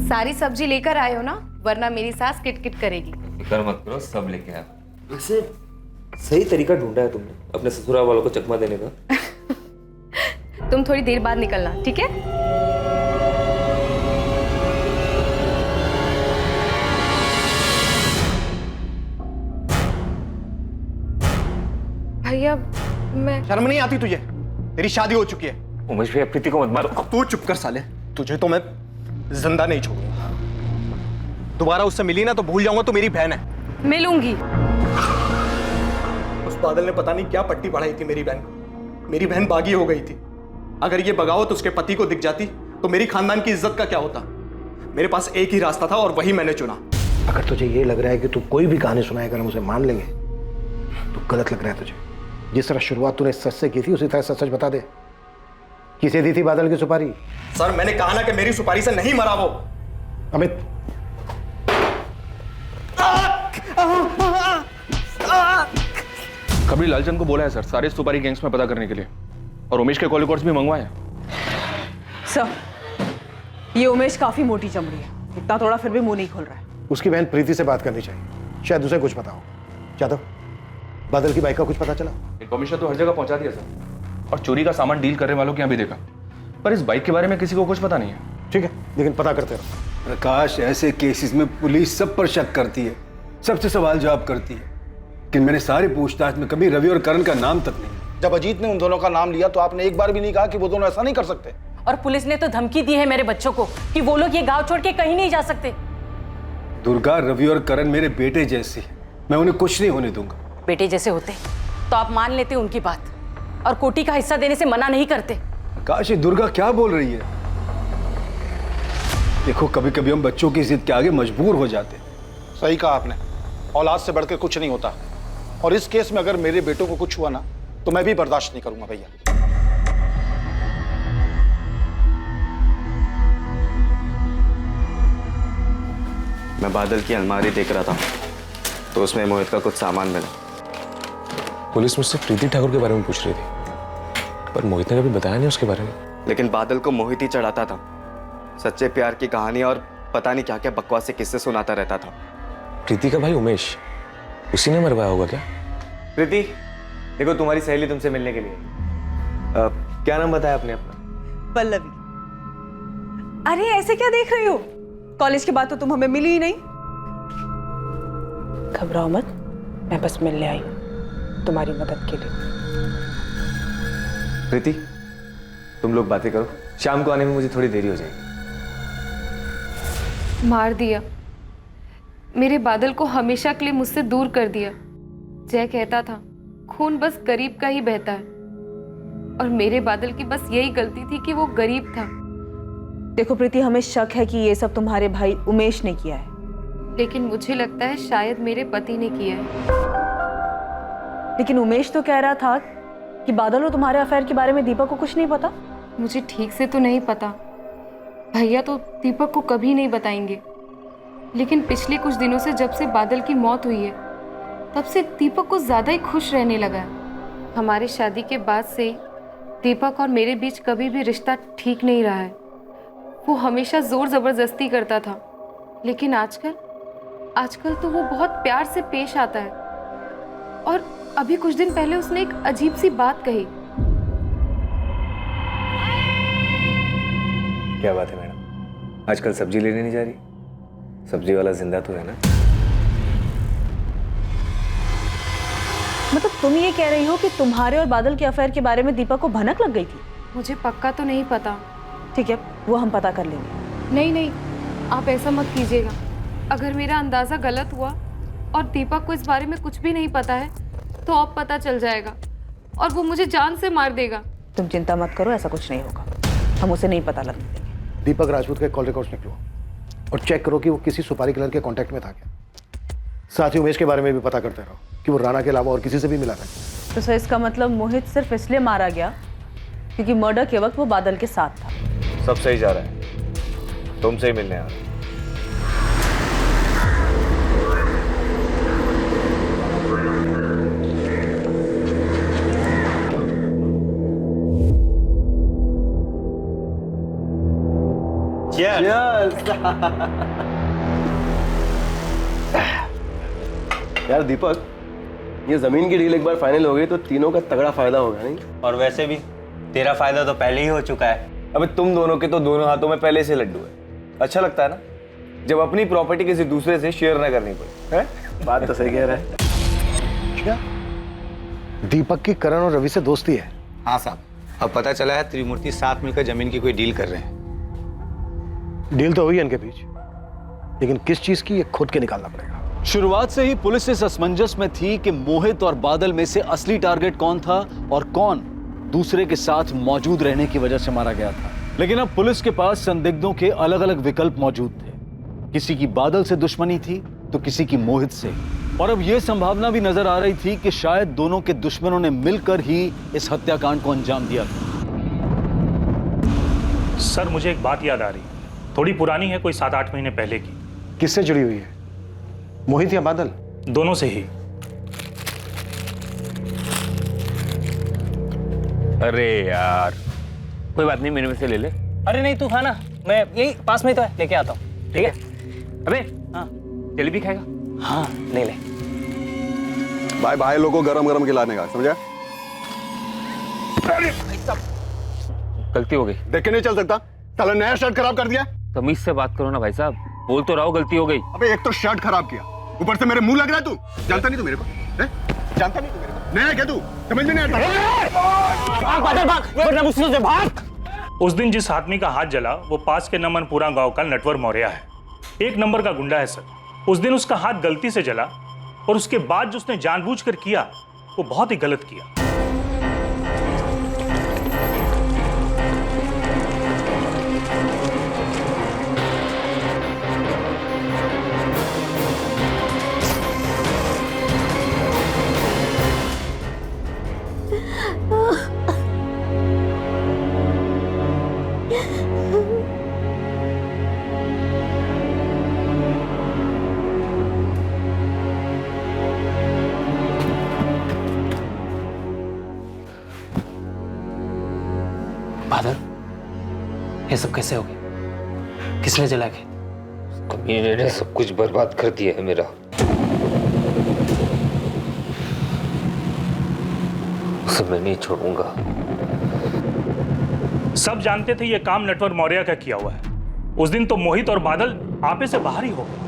Speaker 20: सारी सब्जी लेकर आए हो ना, वरना मेरी सास किटकिट करेगी।
Speaker 17: फिक्र मत करो, सब लेके आया।
Speaker 1: वैसे सही तरीका ढूंढा है तुमने अपने ससुराल वालों को चकमा देने का।
Speaker 20: तुम थोड़ी देर बाद निकलना, ठीक है? भैया मैं...
Speaker 6: शर्म नहीं आती तुझे? तेरी शादी हो चुकी है।
Speaker 1: उमेश भैया, प्रीति को मत मारो।
Speaker 6: अब तू चुप कर साले, तुझे तो मैं जिंदा नहीं छोड़ूंगा। दोबारा उससे मिली ना तो भूल जाऊंगा तू मेरी बहन है।
Speaker 20: मिलूंगी।
Speaker 6: उस बादल ने पता नहीं क्या पट्टी पढ़ाई थी मेरी बहन को। मेरी बहन बागी हो गई थी। अगर ये बगावत उसके पति को दिख जाती तो मेरी खानदान की इज्जत का क्या होता? मेरे पास एक ही रास्ता था और वही मैंने चुना।
Speaker 12: अगर तुझे ये लग रहा है कि तू कोई भी कहानी सुनाए अगर हम उसे मान लेंगे तो गलत लग रहा है तुझे। जिस तरह शुरुआत तूने सच से की थी उसी तरह सच सच बता दे, किसे दी थी बादल की सुपारी?
Speaker 6: सर मैंने कहा ना कि मेरी सुपारी से नहीं मरा वो।
Speaker 12: अमित,
Speaker 7: खबरी लालचंद को बोला है सर सारे सुपारी गैंग्स में पता करने के लिए, और उमेश के कॉल रिकॉर्ड्स भी मंगवाए हैं।
Speaker 5: सर, ये उमेश काफी मोटी चमड़ी है, इतना थोड़ा फिर भी मुंह नहीं खोल रहा है।
Speaker 12: उसकी बहन प्रीति से बात करनी चाहिए, शायद उसे कुछ पता हो। जादव, बादल की बाइक का कुछ पता चला?
Speaker 7: इन्फॉर्मेशन तो हर जगह पहुंचा दिया सर, और चोरी का सामान डील करने वालों के यहाँ भी देखा, पर इस बाइक के बारे में किसी को कुछ पता नहीं है।
Speaker 12: ठीक है, लेकिन पता करते रहो।
Speaker 8: प्रकाश, ऐसे केसेस में पुलिस सब पर शक करती है, सबसे सवाल जवाब करती है, लेकिन मैंने सारी पूछताछ में कभी रवि और करण का नाम तक नहीं।
Speaker 16: जब अजीत ने उन दोनों का नाम लिया तो आपने एक बार भी नहीं कहा कि वो दोनों ऐसा नहीं कर सकते।
Speaker 5: और पुलिस ने तो धमकी दी है मेरे बच्चों को कि वो लोग ये गांव छोड़ के कहीं नहीं जा सकते।
Speaker 8: दुर्गा, रवि और करण मेरे बेटे जैसे हैं, मैं उन्हें कुछ नहीं होने दूंगा।
Speaker 5: बेटे जैसे होते तो आप मान लेते उनकी बात और कोटी का हिस्सा देने से मना नहीं करते।
Speaker 8: आकाश, ये दुर्गा क्या बोल रही है? देखो, कभी कभी हम बच्चों की जिद के आगे मजबूर हो जाते हैं।
Speaker 16: सही कहा आपने, औलाद से बढ़कर कुछ नहीं होता। और इस केस में अगर मेरे बेटों को कुछ हुआ ना तो मैं भी बर्दाश्त नहीं करूंगा भैया।
Speaker 9: मैं बादल की अलमारी देख रहा था तो उसमें मोहित का कुछ सामान मिला।
Speaker 1: पुलिस मुझसे प्रीति ठाकुर के बारे में पूछ रही थी, पर मोहित ने कभी बताया नहीं उसके बारे में।
Speaker 9: लेकिन बादल को मोहित ही चढ़ाता था। सच्चे प्यार की कहानी और पता नहीं क्या क्या बकवास किस्से सुनाता रहता था।
Speaker 1: प्रीति का भाई उमेश, उसी ने मरवाया होगा क्या?
Speaker 9: प्रीति, देखो तुम्हारी सहेली तुमसे मिलने के लिए। क्या नाम बताया आपने अपना?
Speaker 5: पल्लवी। अरे ऐसे क्या देख रही हो? कॉलेज के बाद तो तुम हमें मिली ही नहीं। घबराओ मत, मैं बस मिलने आई हूँ तुम्हारी मदद के लिए।
Speaker 9: प्रीति, तुम लोग बातें करो, शाम को आने में मुझे थोड़ी देरी हो जाएगी।
Speaker 20: मार दिया मेरे बादल को, हमेशा के लिए मुझसे दूर कर दिया। जय कहता था खून बस गरीब का ही बहता है, और मेरे बादल की बस यही गलती थी कि वो गरीब था।
Speaker 5: देखो प्रीति, हमें शक है कि ये सब तुम्हारे भाई उमेश ने किया है,
Speaker 20: लेकिन मुझे लगता है शायद मेरे पति ने किया है।
Speaker 5: लेकिन उमेश तो कह रहा था कि बादल और तुम्हारे अफेयर के बारे में दीपक को कुछ नहीं पता।
Speaker 20: मुझे ठीक से तो नहीं पता, भैया तो दीपक को कभी नहीं बताएंगे। लेकिन पिछले कुछ दिनों से जब से बादल की मौत हुई है, तब से दीपक को ज्यादा ही खुश रहने लगा है। हमारी शादी के बाद से दीपक और मेरे बीच कभी भी रिश्ता ठीक नहीं रहा है। वो हमेशा जोर जबरदस्ती करता था, लेकिन आजकल तो वो बहुत प्यार से पेश आता है। और अभी कुछ दिन पहले उसने एक अजीब सी बात कही।
Speaker 9: क्या बात है मैडम, आजकल सब्जी लेने नहीं जा रही? सब्जी वाला जिंदा तो है ना?
Speaker 5: मतलब तुम ये कह रही हो कि तुम्हारे और बादल के अफेयर के बारे में दीपक को भनक लग गई थी?
Speaker 20: मुझे पक्का तो नहीं पता।
Speaker 5: ठीक है, वो हम पता कर लेंगे।
Speaker 20: नहीं, आप ऐसा मत कीजिएगा। अगर मेरा अंदाजा गलत हुआ और दीपक को इस बारे में कुछ भी नहीं पता है तो अब पता चल जाएगा और वो मुझे जान से मार देगा।
Speaker 5: तुम चिंता मत करो, ऐसा कुछ नहीं होगा। हम उसे नहीं पता लगने देंगे।
Speaker 12: दीपक राजपूत के कॉल रिकॉर्ड्स निकलो और चेक करो कि वो किसी सुपारी किलर के कांटेक्ट में था क्या। साथ ही उमेश के बारे में भी पता करते रहो कि वो राणा के अलावा और किसी से भी मिला था।
Speaker 5: तो सर, इसका मतलब मोहित सिर्फ इसलिए मारा गया क्योंकि मर्डर के वक्त वो बादल के साथ था।
Speaker 9: सब सही जा रहा है, तुमसे ही मिलने आ रहा हूं।
Speaker 21: यार दीपक, ये जमीन की डील एक बार फाइनल हो गई तो तीनों का तगड़ा फायदा होगा, नहीं?
Speaker 22: और वैसे भी तेरा फायदा तो पहले ही हो चुका है।
Speaker 9: अबे तुम दोनों के तो दोनों हाथों में पहले से लड्डू है। अच्छा लगता है ना जब अपनी प्रॉपर्टी किसी दूसरे से शेयर ना करनी पड़े, है?
Speaker 21: बात तो सही कह रहा है।
Speaker 12: क्या दीपक की करण और रवि से दोस्ती है?
Speaker 11: हाँ साहब, अब पता चला है त्रिमूर्ति साथ मिलकर जमीन की कोई डील कर रहे हैं।
Speaker 12: डील तो हुई है इनके बीच, लेकिन किस चीज की ये खुद के निकालना पड़ेगा।
Speaker 10: शुरुआत से ही पुलिस इस असमंजस में थी कि मोहित और बादल में से असली टारगेट कौन था और कौन दूसरे के साथ मौजूद रहने की वजह से मारा गया था। लेकिन अब पुलिस के पास संदिग्धों के अलग अलग विकल्प मौजूद थे। किसी की बादल से दुश्मनी थी तो किसी की मोहित से, और अब यह संभावना भी नजर आ रही थी कि शायद दोनों के दुश्मनों ने मिलकर ही इस हत्याकांड को अंजाम दिया था।
Speaker 4: सर, मुझे एक बात याद आ रही, थोड़ी पुरानी है, कोई 7-8 महीने पहले की।
Speaker 12: किससे जुड़ी हुई है, मोहित या बादल?
Speaker 4: दोनों से ही।
Speaker 17: अरे यार, कोई बात नहीं, मेरे में से ले ले।
Speaker 15: अरे नहीं, तू खाना, मैं यही पास में तो है, लेके आता हूँ। ठीक है?
Speaker 17: अबे हाँ, जलेबी खाएगा?
Speaker 15: हाँ, ले ले।
Speaker 23: भाई लोगों को गरम गरम खिलाने का, समझा?
Speaker 17: गलती हो गई।
Speaker 23: देख के नहीं चल सकता, साला नया शर्ट खराब कर दिया।
Speaker 17: तमीज से बात करो ना भाई साहब, बोल तो रहा हूं गलती हो गई।
Speaker 23: अबे एक तो शर्ट खराब किया, ऊपर से मेरे मुंह लग रहा है। तू जानता नहीं तू मेरे को, हैं? जानता नहीं तू मेरे को, नया क्या तू? समझ में नहीं आता।
Speaker 4: उस दिन जिस आदमी का हाथ जला वो पास के नमनपुरा गांव का नटवर मौर्य है। 1 नंबर का गुंडा है सर। उस दिन उसका हाथ गलती से जला और उसके बाद जो उसने जानबूझकर किया वो बहुत ही गलत किया।
Speaker 15: बादल, ये सब कैसे हो गया? किसने जला के?
Speaker 17: कमीने ने सब कुछ बर्बाद कर दिया है मेरा। उसे मैं नहीं छोड़ूंगा।
Speaker 4: सब जानते थे ये काम नटवर मौर्य का किया हुआ है। उस दिन तो मोहित और बादल आपे से बाहर ही हो गए।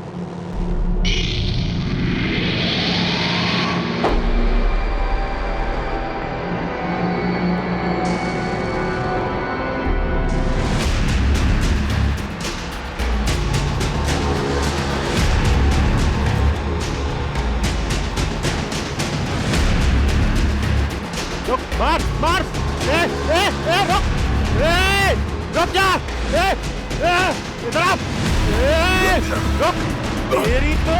Speaker 23: मार मार रुक रुक जा इधर आ रुक तेरी तो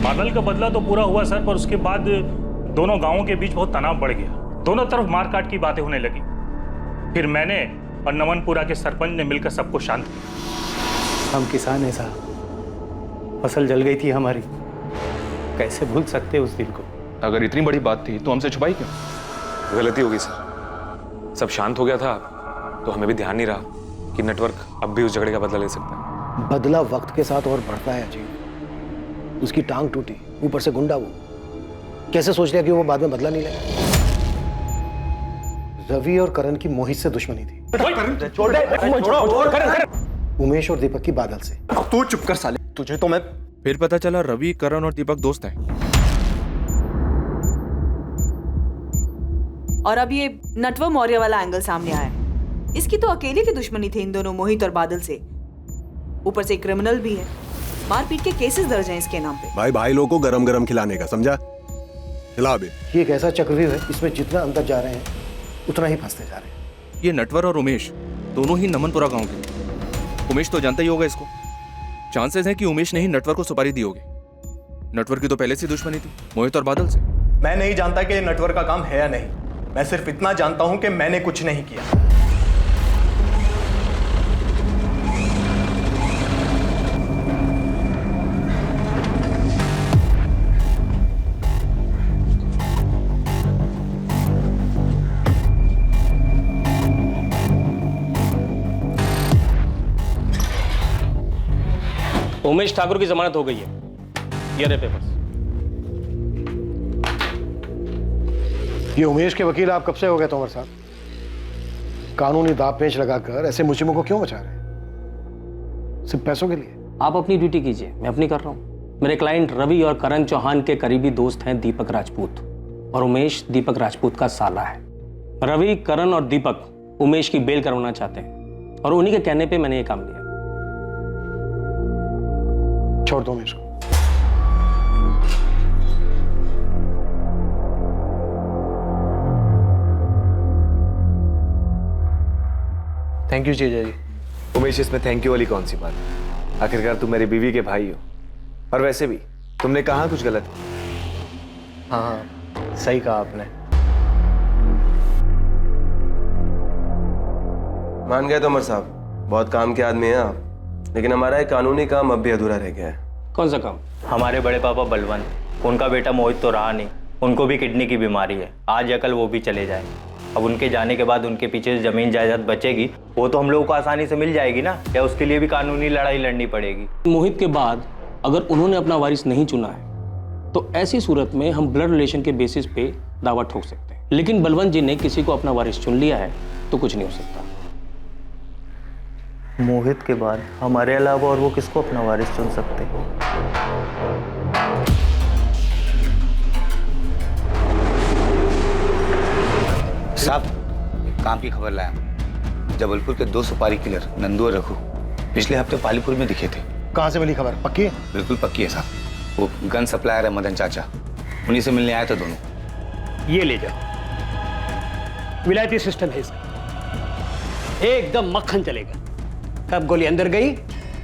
Speaker 4: बादल का बदला तो पूरा हुआ सर, पर उसके बाद दोनों गांवों के बीच बहुत तनाव बढ़ गया। दोनों तरफ मारकाट की बातें होने लगी। फिर मैंने और नमनपुरा के सरपंच ने मिलकर सबको शांत किया।
Speaker 6: हम किसान हैं साहब, फसल जल गई थी हमारी, कैसे भूल सकते उस दिन को।
Speaker 7: अगर इतनी बड़ी बात थी तो हमसे छुपाई क्यों?
Speaker 1: गलती होगी सर, सब शांत हो गया था तो हमें भी ध्यान नहीं रहा कि नेटवर्क अब भी उस झगड़े का बदला ले सकता है।
Speaker 12: बदला वक्त के साथ और बढ़ता है अजीब। उसकी टांग टूटी, ऊपर से गुंडा वो कैसे सोच लिया कि वो बाद में बदला नहीं लेगा। रवि और करण की मोहित से दुश्मनी थी, उमेश और दीपक की बादल से।
Speaker 23: तू चुप कर साले, तुझे तो मैं।
Speaker 7: फिर पता चला रवि, करण और दीपक दोस्त हैं।
Speaker 5: और अब ये नटवर मौर्य वाला एंगल सामने आया है। इसकी तो अकेले की दुश्मनी थी इन दोनों मोहित और बादल से, ऊपर से क्रिमिनल भी है। मारपीट के केसेस दर्ज हैं इसके नाम पे।
Speaker 23: भाई भाई लोगों को गरम गरम खिलाने का, समझा? खिला अभी।
Speaker 12: ये एक ऐसा चक्रव्यूह है, इसमें जितना अंदर जा रहे हैं उतना ही फंसते जा रहे हैं।
Speaker 7: ये नटवर और उमेश दोनों ही नमनपुरा गांव के। उमेश तो जानता ही होगा इसको। चांसेस हैं कि उमेश ने ही नटवर को सुपारी दी होगी। नटवर की तो पहले से दुश्मनी थी मोहित और बादल से।
Speaker 6: मैं नहीं जानता कि ये नटवर का काम है या नहीं, मैं सिर्फ इतना जानता हूं कि मैंने कुछ नहीं किया।
Speaker 15: उमेश ठाकुर की जमानत हो गई है। ये रहे पेपर्स।
Speaker 12: ये उमेश के वकील आप कब से हो गए तोमर साहब? कानूनी दांव पेच लगाकर ऐसे मुसीबतों को क्यों बचा रहे हैं? सिर्फ पैसों के लिए?
Speaker 15: आप अपनी ड्यूटी कीजिए, मैं अपनी कर रहा हूँ। मेरे क्लाइंट रवि और करण चौहान के करीबी दोस्त हैं दीपक राजपूत, और उमेश दीपक राजपूत का साला है। रवि, करण और दीपक उमेश की बेल करवाना चाहते हैं, और उन्हीं के कहने पे मैंने ये काम लिया।
Speaker 12: छोड़ दो उमेश को।
Speaker 1: थैंक यू जीजा जी। उमेश, इसमें थैंक यू वाली कौन सी बात? आखिरकार तुम मेरी बीवी के भाई हो, और वैसे भी तुमने कहा कुछ गलत?
Speaker 6: हाँ, सही कहा आपने।
Speaker 21: मान गए तोमर साहब, बहुत काम के आदमी हैं आप, लेकिन हमारा एक कानूनी काम अब भी अधूरा रह गया है।
Speaker 15: कौन सा काम?
Speaker 22: हमारे बड़े पापा बलवंत, उनका बेटा मोहित तो रहा नहीं, उनको भी किडनी की बीमारी है। आज या कल वो भी चले जाए। अब उनके जाने के बाद उनके पीछे जमीन जायदाद बचेगी, वो तो हम लोगों को आसानी से मिल जाएगी ना, या उसके लिए भी कानूनी लड़ाई लड़नी पड़ेगी?
Speaker 15: मोहित के बाद अगर उन्होंने अपना वारिस नहीं चुना है तो ऐसी सूरत में हम ब्लड रिलेशन के बेसिस पे दावा ठोक सकते हैं, लेकिन बलवंत जी ने किसी को अपना वारिस चुन लिया है तो कुछ नहीं हो सकता।
Speaker 22: मोहित के बाद हमारे अलावा और वो किसको अपना वारिस चुन सकते हैं?
Speaker 2: साहब, काम की खबर लाया। जबलपुर के 2 सुपारी किलर नंदू और रघु पिछले हफ्ते पालीपुर में दिखे थे।
Speaker 12: कहाँ से मिली खबर? पक्की है?
Speaker 2: बिल्कुल पक्की है साहब। वो गन सप्लायर है मदन चाचा, उन्हीं से मिलने आए थे दोनों।
Speaker 6: ये ले जाओ, विलायती सिस्टम है इसका, एकदम मक्खन चलेगा। कब गोली अंदर गई,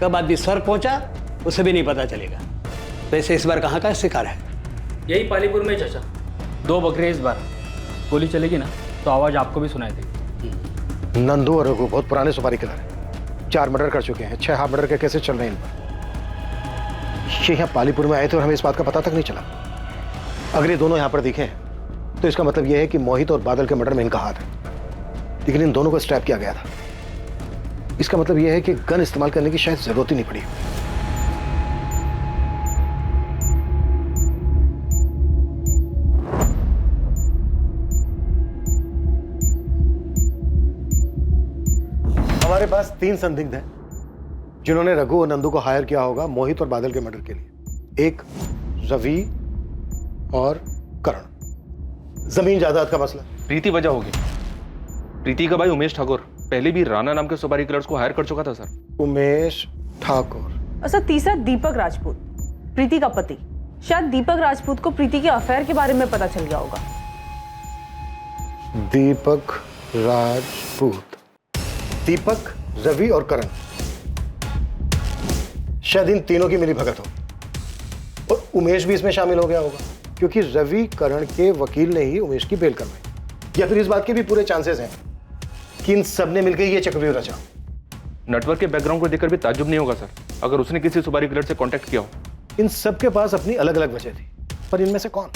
Speaker 6: कब आदमी स्वर्ग पहुंचा, उसे भी नहीं पता चलेगा। वैसे इस बार कहाँ का शिकार है?
Speaker 15: यही पालीपुर में चाचा। 2 बकरे इस बार। गोली चलेगी ना तो आवाज आपको भी सुनाई देगी।
Speaker 12: नंदू और रघु बहुत पुराने सुपारी किलर हैं, 4 मर्डर कर चुके हैं, 6 हाफ मर्डर के केसेस चल रहे हैं इन पर। ये यहाँ पालीपुर में आए थे और हमें इस बात का पता तक नहीं चला। अगर ये दोनों यहाँ पर दिखे तो इसका मतलब यह है कि मोहित और बादल के मर्डर में इनका हाथ है, लेकिन इन दोनों को स्ट्रैप किया गया था। इसका मतलब यह है कि गन इस्तेमाल करने की शायद जरूरत ही नहीं पड़ी। हमारे पास 3 संदिग्ध हैं जिन्होंने रघु और नंदू को हायर किया होगा मोहित और बादल के मर्डर के लिए। एक रवि और करण। जमीन जायदाद का मसला।
Speaker 7: प्रीति वजह होगी। प्रीति का भाई उमेश ठाकुर पहले भी राणा नाम के सुपारी किलर्स को हायर कर चुका था सर।
Speaker 12: उमेश ठाकुर।
Speaker 5: अच्छा, तीसरा दीपक राजपूत, प्रीति का पति। शायद दीपक राजपूत को प्रीति के अफेयर के बारे में पता चल गया होगा।
Speaker 12: दीपक राजपूत, दीपक, रवि और करण, शायद इन तीनों की मिली भगत हो। और उमेश भी इसमें शामिल हो गया होगा क्योंकि रवि करण के वकील ने ही उमेश की बेल करवाई। या फिर इस बात के भी पूरे चांसेस हैं कि इन सब ने मिलकर ये चक्रव्यूह रचा।
Speaker 7: नेटवर्क के बैकग्राउंड को देखकर भी ताज्जुब नहीं होगा सर अगर उसने किसी सुपारी किलर से कांटेक्ट किया हो।
Speaker 12: इन सब के पास अपनी अलग अलग वजह थी, पर इनमें से कौन?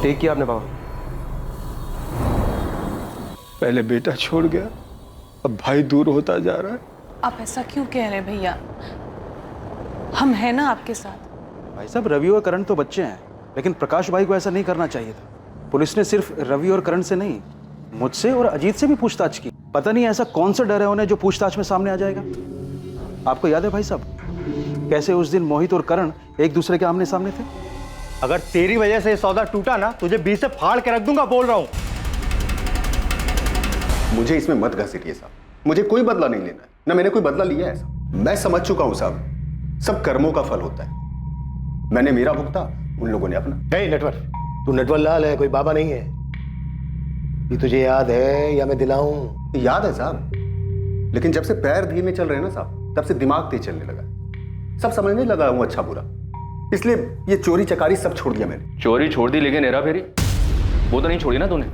Speaker 21: टेक किया आपने पापा?
Speaker 8: पहले बेटा छोड़ गया, अब भाई दूर होता जा रहा है।
Speaker 5: आप ऐसा क्यों कह रहे हैं भैया? हम हैं ना आपके साथ।
Speaker 11: भाई साहब, रवि और करण तो बच्चे हैं, लेकिन प्रकाश भाई को ऐसा नहीं करना चाहिए था। पुलिस ने सिर्फ रवि और करण से नहीं, मुझसे और अजीत से भी पूछताछ की। पता नहीं ऐसा कौन सा डर है उन्हें जो पूछताछ में सामने आ जाएगा। आपको याद है भाई साहब कैसे उस दिन मोहित और करण एक दूसरे के आमने सामने थे?
Speaker 6: अगर तेरी वजह से ये सौदा टूटा ना, तुझे 20 से फाड़ के रख दूंगा, बोल रहा हूं।
Speaker 23: मुझे इसमें मत घसीटिए साहब, मुझे कोई बदला नहीं लेना है, ना मैंने कोई बदला लिया है साहब। मैं समझ चुका हूं साहब, सब कर्मों का फल होता है। मैंने मेरा भुगता, उन लोगों ने अपना।
Speaker 12: नहीं नटवर, तू नटवर लाल है, कोई बाबा नहीं है। ये तुझे याद है या मैं दिलाऊं?
Speaker 23: याद है साहब, लेकिन जब से पैर धीमे चल रहे हैं ना साहब, तब से दिमाग तेज चलने लगा, सब समझने लगा हूं अच्छा बुरा। इसलिए ये चोरी चकारी सब छोड़ दिया मैंने।
Speaker 7: चोरी छोड़ दी, लेकिन हेरा फेरी वो तो नहीं छोड़ी ना तूने।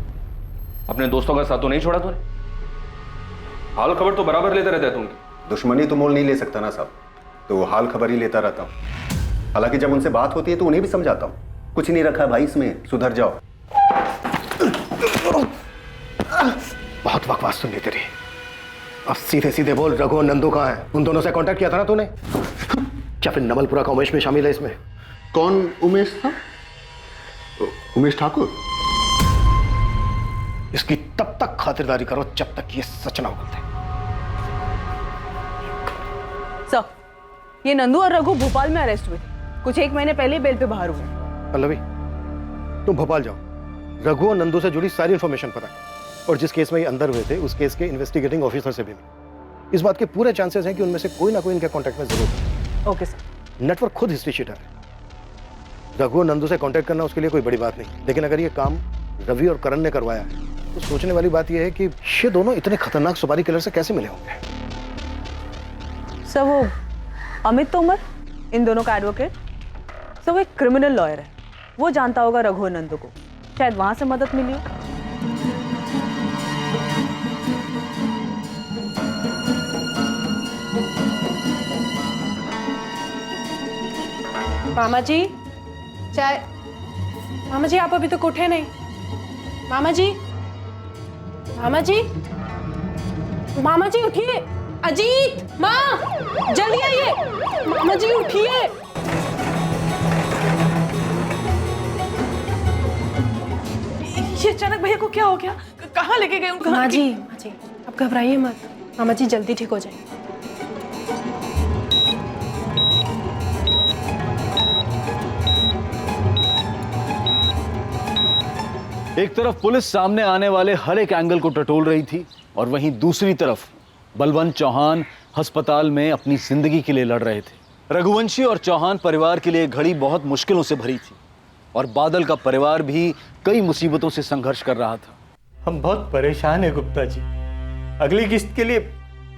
Speaker 7: अपने दोस्तों का साथ तो नहीं छोड़ा तूने। हाल खबर तो बराबर लेते रहता है तू उनकी।
Speaker 23: दुश्मनी तो मोल नहीं ले सकता ना साहब, तो हाल खबर ही लेता रहता हूँ। हालांकि जब उनसे बात होती है तो उन्हें भी समझाता हूँ, कुछ नहीं रखा भाई इसमें, सुधर जाओ।
Speaker 12: बहुत बकवास सुन ली तेरी। अब सीधे सीधे बोल, रघु और नंदू कहाँ है? उन दोनों से कांटेक्ट किया था ना तूने? क्या फिर नमलपुरा का उमेश में शामिल है इसमें?
Speaker 23: कौन उमेश था? उमेश ठाकुर।
Speaker 12: इसकी तब तक खातिरदारी करो जब तक ये सच ना बोलते।
Speaker 5: सर, ये नंदू और रघु भोपाल में अरेस्ट हुए थे। कुछ 1 महीने पहले बेल पे बाहर हुए।
Speaker 12: पल्लवी, तुम भोपाल जाओ, रघु और नंदू से जुड़ी सारी इंफॉर्मेशन पता करो, और जिस केस में ये अंदर हुए थे उस केस के इन्वेस्टिगेटिंग ऑफिसर से भी मिलो। इस बात के पूरे चांसेस हैं कि उनमें से कोई ना कोई इनके कांटेक्ट में जरूर है।
Speaker 5: Okay sir.
Speaker 12: नेटवर्क खुद हिस्ट्री शीटर है। रघु और नंदू से कांटेक्ट करना उसके लिए कोई बड़ी बात नहीं, लेकिन अगर ये काम रवि और करण ने करवाया है तो सोचने वाली बात यह है कि ये दोनों इतने खतरनाक सुपारी किलर से कैसे मिले होंगे।
Speaker 5: सर, वो अमित तोमर, इन दोनों का एडवोकेट, सर वो एक क्रिमिनल लॉयर है। वो जानता होगा रघु और नंदू को, शायद वहां से मदद मिली हो।
Speaker 3: मामा जी, चाय। मामा जी, आप अभी तक उठे नहीं। मामा जी, मामा जी, मामा जी उठिए। अजीत, माँ, जल्दी आइए। मामा जी उठिए।
Speaker 5: ये अचानक भैया को क्या हो गया? कहाँ लेके गए उनको?
Speaker 3: माँ जी, आप घबराइए मत। मामा जी जल्दी ठीक हो जाएंगे।
Speaker 10: एक तरफ पुलिस सामने आने वाले हर एक एंगल को टटोल रही थी और वहीं दूसरी तरफ बलवंत चौहान अस्पताल में अपनी जिंदगी के लिए लड़ रहे थे। रघुवंशी और चौहान परिवार के लिए घड़ी बहुत मुश्किलों से भरी थी और बादल का परिवार भी कई मुसीबतों से संघर्ष कर रहा था।
Speaker 6: हम बहुत परेशान हैं गुप्ता जी, अगली किस्त के लिए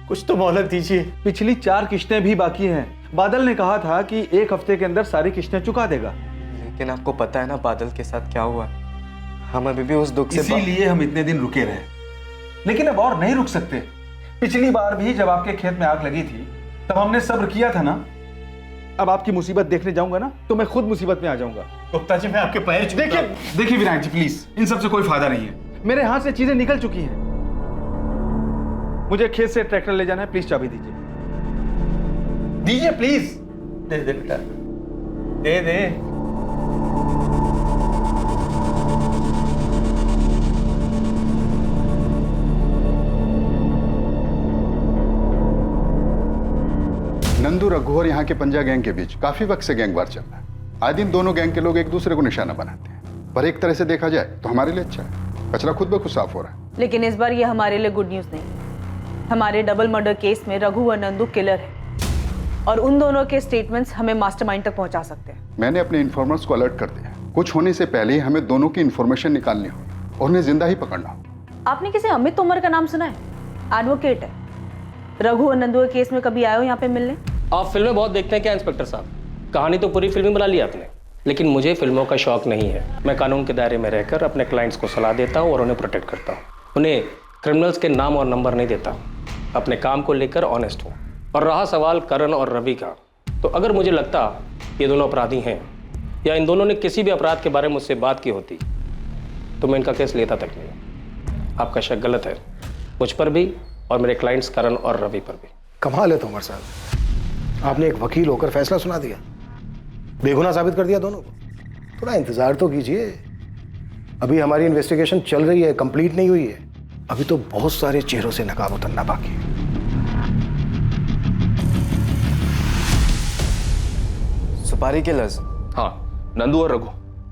Speaker 6: कुछ तो मोहलत दीजिए।
Speaker 11: पिछली 4 किस्तें भी बाकी हैं। बादल ने कहा था कि 1 हफ्ते के अंदर सारी किस्तें चुका देगा।
Speaker 9: लेकिन आपको पता है ना बादल के साथ क्या हुआ? हम अभी भी उस दुख से
Speaker 11: इसीलिए हम इतने दिन रुके रहे, लेकिन अब और नहीं रुक सकते। पिछली बार भी जब आपके खेत में आग लगी थी तब हमने सब्र किया था ना। अब आपकी मुसीबत देखने जाऊंगा ना तो मैं खुद मुसीबत में आ जाऊंगा।
Speaker 6: गुप्ता जी मैं आपके पैर छूता हूं।
Speaker 11: देखिए विनायक जी प्लीज, इन सब से कोई फायदा नहीं है। मेरे हाथ से चीजें निकल चुकी हैं। मुझे खेत से ट्रैक्टर ले जाना है, प्लीज चाबी दीजिए। दीजिए प्लीज। दे दे बेटा, दे दे।
Speaker 23: नंदू, रघु और यहाँ के पंजा गैंग के बीच काफी वक्त से गैंग वार चल रहा है। आए दिन दोनों गैंग के लोग एक दूसरे को निशाना बनाते हैं, पर एक तरह से देखा जाए तो हमारे लिए अच्छा है। कचरा खुद ब खुद साफ हो रहा है।
Speaker 5: लेकिन इस बार ये हमारे लिए गुड न्यूज नहीं। हमारे डबल मर्डर केस में रघु और नंदू किलर है और उन दोनों के स्टेटमेंट्स हमें मास्टरमाइंड तक पहुंचा सकते हैं।
Speaker 23: मैंने अपने इन्फॉर्मर्स को अलर्ट कर दिया। कुछ होने से पहले ही हमें दोनों की इन्फॉर्मेशन निकालनी हो और उन्हें जिंदा ही पकड़ना हो।
Speaker 5: आपने किसी अमित तोमर का नाम सुना है? एडवोकेट है। रघु और नंदू के केस में कभी आए हो यहाँ पे मिलने?
Speaker 15: आप फिल्में बहुत देखते हैं क्या इंस्पेक्टर साहब? कहानी तो पूरी फिल्म बना ली आपने, लेकिन मुझे फिल्मों का शौक नहीं है। मैं कानून के दायरे में रहकर अपने क्लाइंट्स को सलाह देता हूँ और उन्हें प्रोटेक्ट करता हूँ। उन्हें क्रिमिनल्स के नाम और नंबर नहीं देता। अपने काम को लेकर ऑनेस्ट हूँ। और रहा सवाल करण और रवि का, तो अगर मुझे लगता ये दोनों अपराधी हैं या इन दोनों ने किसी भी अपराध के बारे में मुझसे बात की होती तो मैं इनका केस लेता तक नहीं। आपका शक गलत है, मुझ पर भी और मेरे क्लाइंट्स करण और रवि पर भी।
Speaker 12: कमाल है तोमर साहब, आपने एक वकील होकर फैसला सुना दिया, बेगुनाह साबित कर दिया दोनों को। थोड़ा इंतजार तो कीजिए, अभी हमारी इन्वेस्टिगेशन चल रही है, कंप्लीट नहीं हुई है। अभी तो बहुत सारे चेहरों से नकाब उतरना बाकी है।
Speaker 9: सुपारी किलर्स?
Speaker 7: हाँ, नंदू और रघु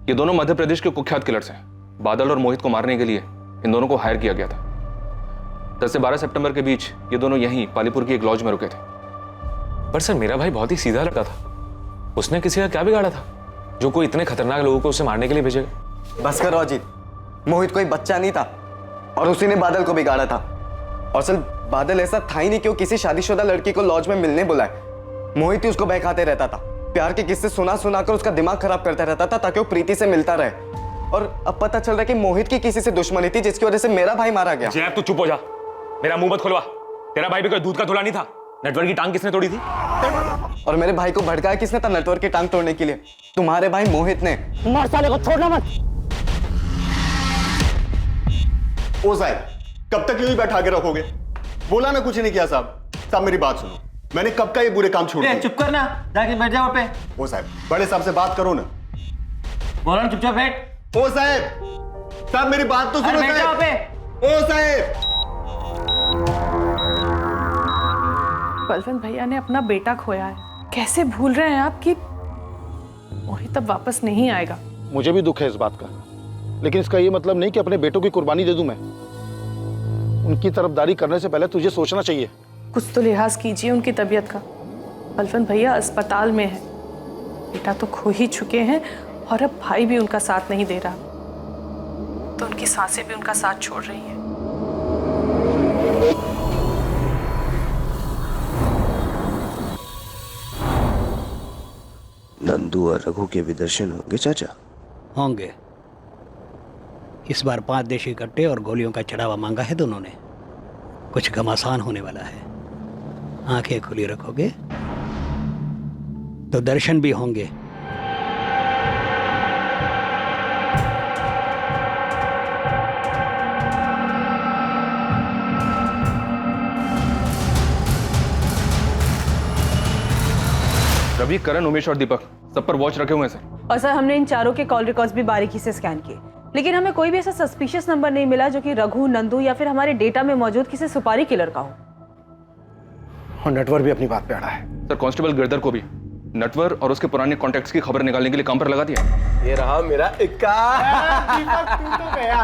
Speaker 7: ये दोनों मध्य प्रदेश के कुख्यात किलर्स हैं। बादल और मोहित को मारने के लिए इन दोनों को हायर किया गया था। 10 से 12 सितंबर के बीच ये दोनों यहीं पालीपुर की एक लॉज में रुके थे।
Speaker 1: पर सर मेरा भाई बहुत ही सीधा लड़का था, उसने किसी का क्या बिगाड़ा था जो कोई इतने खतरनाक लोगों को उसे मारने के लिए भेजेगा?
Speaker 9: बस करो अजीत, मोहित कोई बच्चा नहीं था और उसी ने बादल को बिगाड़ा था। और सिर्फ बादल ऐसा था ही नहीं कि वो किसी शादीशुदा लड़की को लॉज में मिलने बुलाए। मोहित ही उसको बहकाते रहता था, प्यार के किस्से सुना सुना कर उसका दिमाग खराब करता रहता था ताकि वो प्रीति से मिलता रहे। और अब पता चल रहा है कि मोहित की किसी से दुश्मनी थी जिसकी वजह से मेरा भाई मारा गया।
Speaker 1: जैब तू चुप हो जा, मेरा मुंह मत खुलवा। तेरा भाई भी कोई दूध का धुला नहीं था। नेटवर्क की टांग किसने तोड़ी थी?
Speaker 9: और मेरे भाई को भड़काया किसने था नेटवर्क की टांग तोड़ने के लिए? तुम्हारे भाई मोहित ने।
Speaker 5: मार साले को, छोड़ना मत।
Speaker 23: ओ साहब, कब तक यूं ही बैठा के रखोगे? बोला ना कुछ नहीं किया साहब। साहब मेरी बात सुनो, मैंने कब का ये बुरे काम छोड़ दिए?
Speaker 13: चुप करना, जाके बैठ जाओ पे।
Speaker 23: ओ साहब, बड़े साहब से बात करो ना।
Speaker 13: बोलो ना, चुपचाप बैठ।
Speaker 23: ओ साहब, साहब मेरी बात तो सुनो।
Speaker 13: बैठ जाओ पे।
Speaker 23: ओ साहब।
Speaker 5: बलवंत भैया ने अपना बेटा खोया है, कैसे भूल रहे हैं आप कि मोहित अब वापस नहीं आएगा?
Speaker 12: मुझे भी दुख है इस बात का, लेकिन इसका ये मतलब नहीं कि अपने बेटों की कुर्बानी दे दूं मैं। उनकी तरफदारी करने से पहले तुझे सोचना चाहिए।
Speaker 5: कुछ तो लिहाज कीजिए उनकी तबीयत का। बलवंत भैया अस्पताल में है, बेटा तो खो ही चुके हैं और अब भाई भी उनका साथ नहीं दे रहा, तो उनकी सांसें भी उनका साथ छोड़ रही हैं।
Speaker 14: नंदू और रघु के भी दर्शन होंगे चाचा?
Speaker 19: होंगे। इस बार 5 देशी कट्टे और गोलियों का चढ़ावा मांगा है दोनों ने। कुछ घमासान होने वाला है। आंखें खुली रखोगे तो दर्शन भी होंगे।
Speaker 7: रवि, करण, उमेश और दीपक सब पर वॉच रखे हुए हैं सर।
Speaker 5: और सर हमने इन चारों के कॉल रिकॉर्ड्स भी बारीकी से स्कैन किए, लेकिन हमें कोई भी ऐसा सस्पिशियस नंबर नहीं मिला जो कि रघु, नंदू या फिर हमारे डेटा में मौजूद किसी सुपारी किलर का हो।
Speaker 12: और नेटवर्क भी अपनी बात पे अड़ा है।
Speaker 7: सर कांस्टेबल गिरधर को भी नटवर और उसके पुराने कॉन्टैक्ट्स की खबर निकालने के लिए काम पर लगा दिया।
Speaker 21: ये रहा मेरा इक्का।
Speaker 12: दीपक तू तो गया।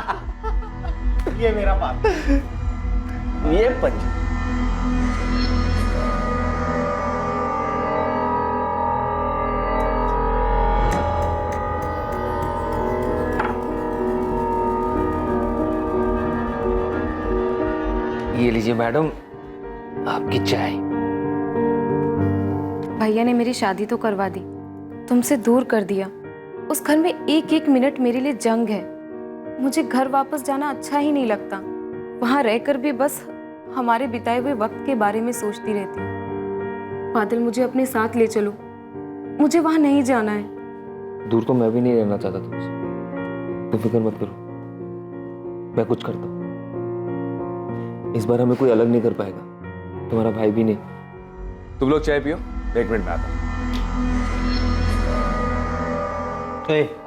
Speaker 12: ये मेरा बात।
Speaker 21: ये पंच।
Speaker 17: ये लीजिए मैडम, आपकी चाय।
Speaker 16: भैया ने मेरी शादी तो करवा दी, तुमसे दूर कर दिया। उस घर में एक एक मिनट मेरे लिए जंग है। मुझे घर वापस जाना अच्छा ही नहीं लगता। वहां रहकर भी बस हमारे बिताए हुए वक्त के बारे में सोचती रहती हूँ। बादल, मुझे अपने साथ ले चलो, मुझे वहां नहीं जाना है।
Speaker 17: दूर तो मैं भी नहीं रहना चाहता तुमसे, तुम फिक्र मत करो, मैं कुछ करता हूँ। इस बार हमें कोई अलग नहीं कर पाएगा, तुम्हारा भाई भी नहीं।
Speaker 1: तुम लोग चाय पियो, 1 मिनट में आता हूं।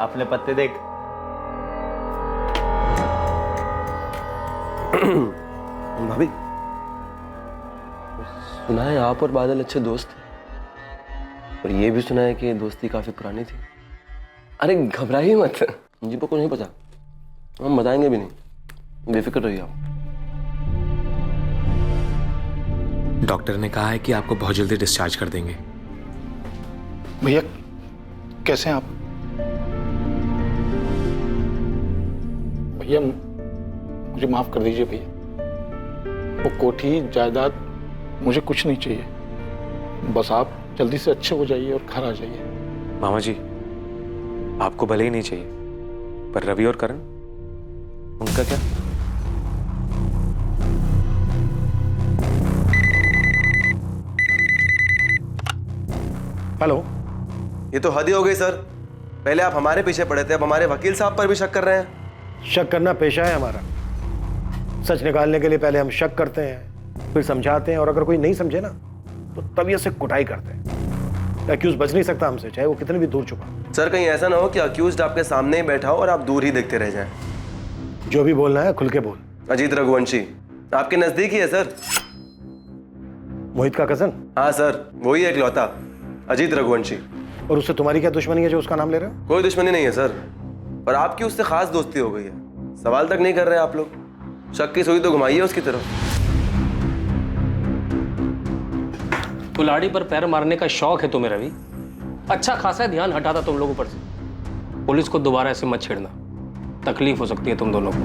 Speaker 22: अपने पत्ते देख।
Speaker 21: भाभी, सुना है आप और बादल अच्छे दोस्त थे, और ये भी सुना है कि दोस्ती काफी पुरानी थी। अरे घबराइए मत, मुझे को नहीं पता, हम बताएंगे भी नहीं, बेफिक्र रहिए आप।
Speaker 1: डॉक्टर ने कहा है कि आपको बहुत जल्दी डिस्चार्ज कर देंगे।
Speaker 11: भैया कैसे हैं आप? भैया मुझे माफ कर दीजिए भैया, वो कोठी जायदाद मुझे कुछ नहीं चाहिए, बस आप जल्दी से अच्छे हो जाइए और घर आ जाइए।
Speaker 1: मामा जी, आपको भले ही नहीं चाहिए, पर रवि और करण, उनका क्या?
Speaker 12: हेलो।
Speaker 21: ये तो हद ही हो गई सर, पहले आप हमारे पीछे पड़े थे, अब हमारे वकील साहब पर भी शक कर रहे हैं।
Speaker 12: शक करना पेशा है हमारा। सच निकालने के लिए पहले हम शक करते हैं, फिर समझाते हैं, और अगर कोई नहीं समझे ना तो तभी से कुटाई करते हैं। एक्यूज बच नहीं सकता हमसे, चाहे वो कितने भी दूर छुपा।
Speaker 21: सर कहीं ऐसा ना हो कि अक्यूज्ड आपके सामने ही बैठा हो और आप दूर ही देखते रह जाएं।
Speaker 12: जो भी बोलना है खुल के बोल।
Speaker 21: अजीत रघुवंशी आपके नजदीक ही है सर।
Speaker 12: मोहित का कजन?
Speaker 21: हाँ सर, वही है इकलौता अजीत रघुवंशी।
Speaker 12: और उससे तुम्हारी क्या दुश्मनी है जो उसका नाम ले रहे हो?
Speaker 21: कोई दुश्मनी नहीं है सर, पर आपकी उससे खास दोस्ती हो गई है। सवाल तक नहीं कर रहे आप लोग, शक की सुई तो घुमाइए उसकी तरफ।
Speaker 15: कुल्हाड़ी पर पैर मारने का शौक है तुम्हें रवि? अच्छा खासा ध्यान हटाता तुम लोगों पर से। पुलिस को दोबारा ऐसे मत छेड़ना, तकलीफ हो सकती है तुम दोनों को।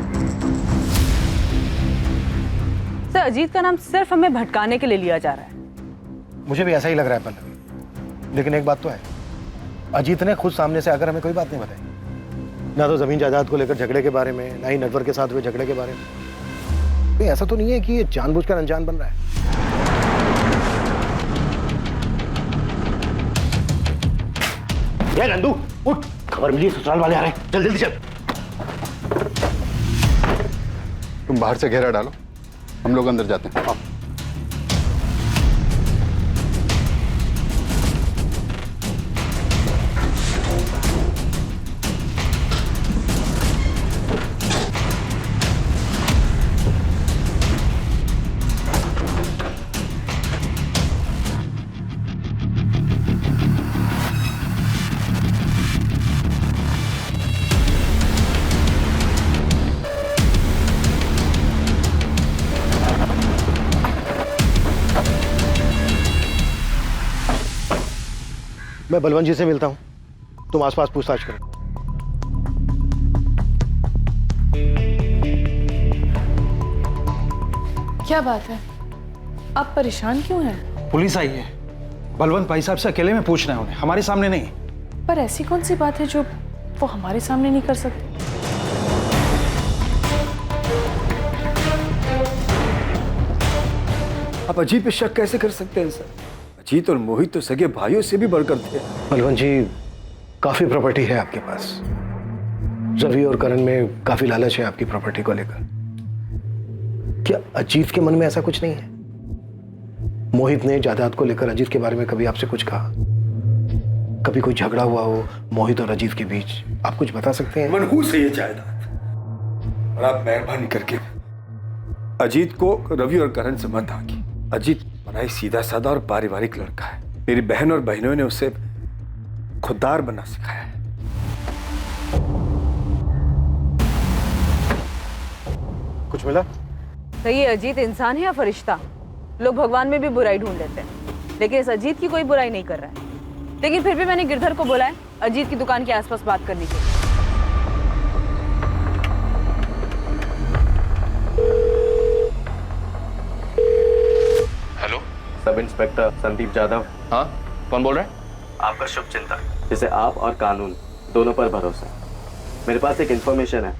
Speaker 5: सर, अजीत का नाम सिर्फ हमें भटकाने के लिए लिया जा रहा है।
Speaker 12: मुझे भी ऐसा ही लग रहा है पल्लवी, लेकिन एक बात तो है, अजीत ने खुद सामने से आकर हमें कोई बात नहीं बताई। ना तो जमीन जायदाद को लेकर झगड़े के बारे में, ना ही नटवर के साथ हुए झगड़े के बारे में। कहीं ऐसा तो नहीं है कि ये जानबूझकर अनजान बन रहा है?
Speaker 21: नंदू उठ, खबर मिली ससुराल वाले आ रहे हैं, चल जल्दी चल।
Speaker 23: तुम बाहर से घेरा डालो, हम लोग अंदर जाते हैं।
Speaker 12: मैं बलवंत जी से मिलता हूं, तुम आसपास पूछताछ करो।
Speaker 5: क्या बात है, आप परेशान क्यों हैं?
Speaker 11: पुलिस आई है, बलवंत भाई साहब से अकेले में पूछना है उन्हें, हमारे सामने नहीं।
Speaker 5: पर ऐसी कौन सी बात है जो वो हमारे सामने नहीं कर सकते?
Speaker 8: आप अजीत पे शक कैसे कर सकते हैं सर? अजीत और मोहित तो सगे भाइयों से भी बढ़कर थे।
Speaker 12: बलवंत जी, काफी प्रॉपर्टी है आपके पास। रवि और करण में काफी लालच है आपकी प्रॉपर्टी को लेकर। क्या अजीत के मन में ऐसा कुछ नहीं है? मोहित ने जायदाद को लेकर अजीत के बारे में कभी आपसे कुछ कहा? कभी कोई झगड़ा हुआ हो मोहित और अजीत के बीच? आप कुछ बता सकते हैं?
Speaker 8: मनहूस है ये जायदाद, और आप मेहरबानी करके अजीत को रवि और करण से मत आके। अजीत बड़ा ही सीधा साधा और पारिवारिक लड़का है, मेरी बहन और बहनों ने उसे खुददार बनना सिखाया है।
Speaker 12: कुछ मिला?
Speaker 4: तो ये अजीत इंसान है या फरिश्ता? लोग भगवान में भी बुराई ढूंढ लेते हैं, लेकिन इस अजीत की कोई बुराई नहीं कर रहा है। लेकिन फिर भी मैंने गिरधर को बोला है अजीत की दुकान के आसपास बात करने के लिए।
Speaker 7: Hello,
Speaker 18: sub inspector Sandeep Yadav.
Speaker 7: हाँ, कौन बोल रहा है?
Speaker 18: आपका शुभचिंतक, जिसे आप और कानून दोनों पर भरोसा। मेरे पास एक इंफॉर्मेशन है,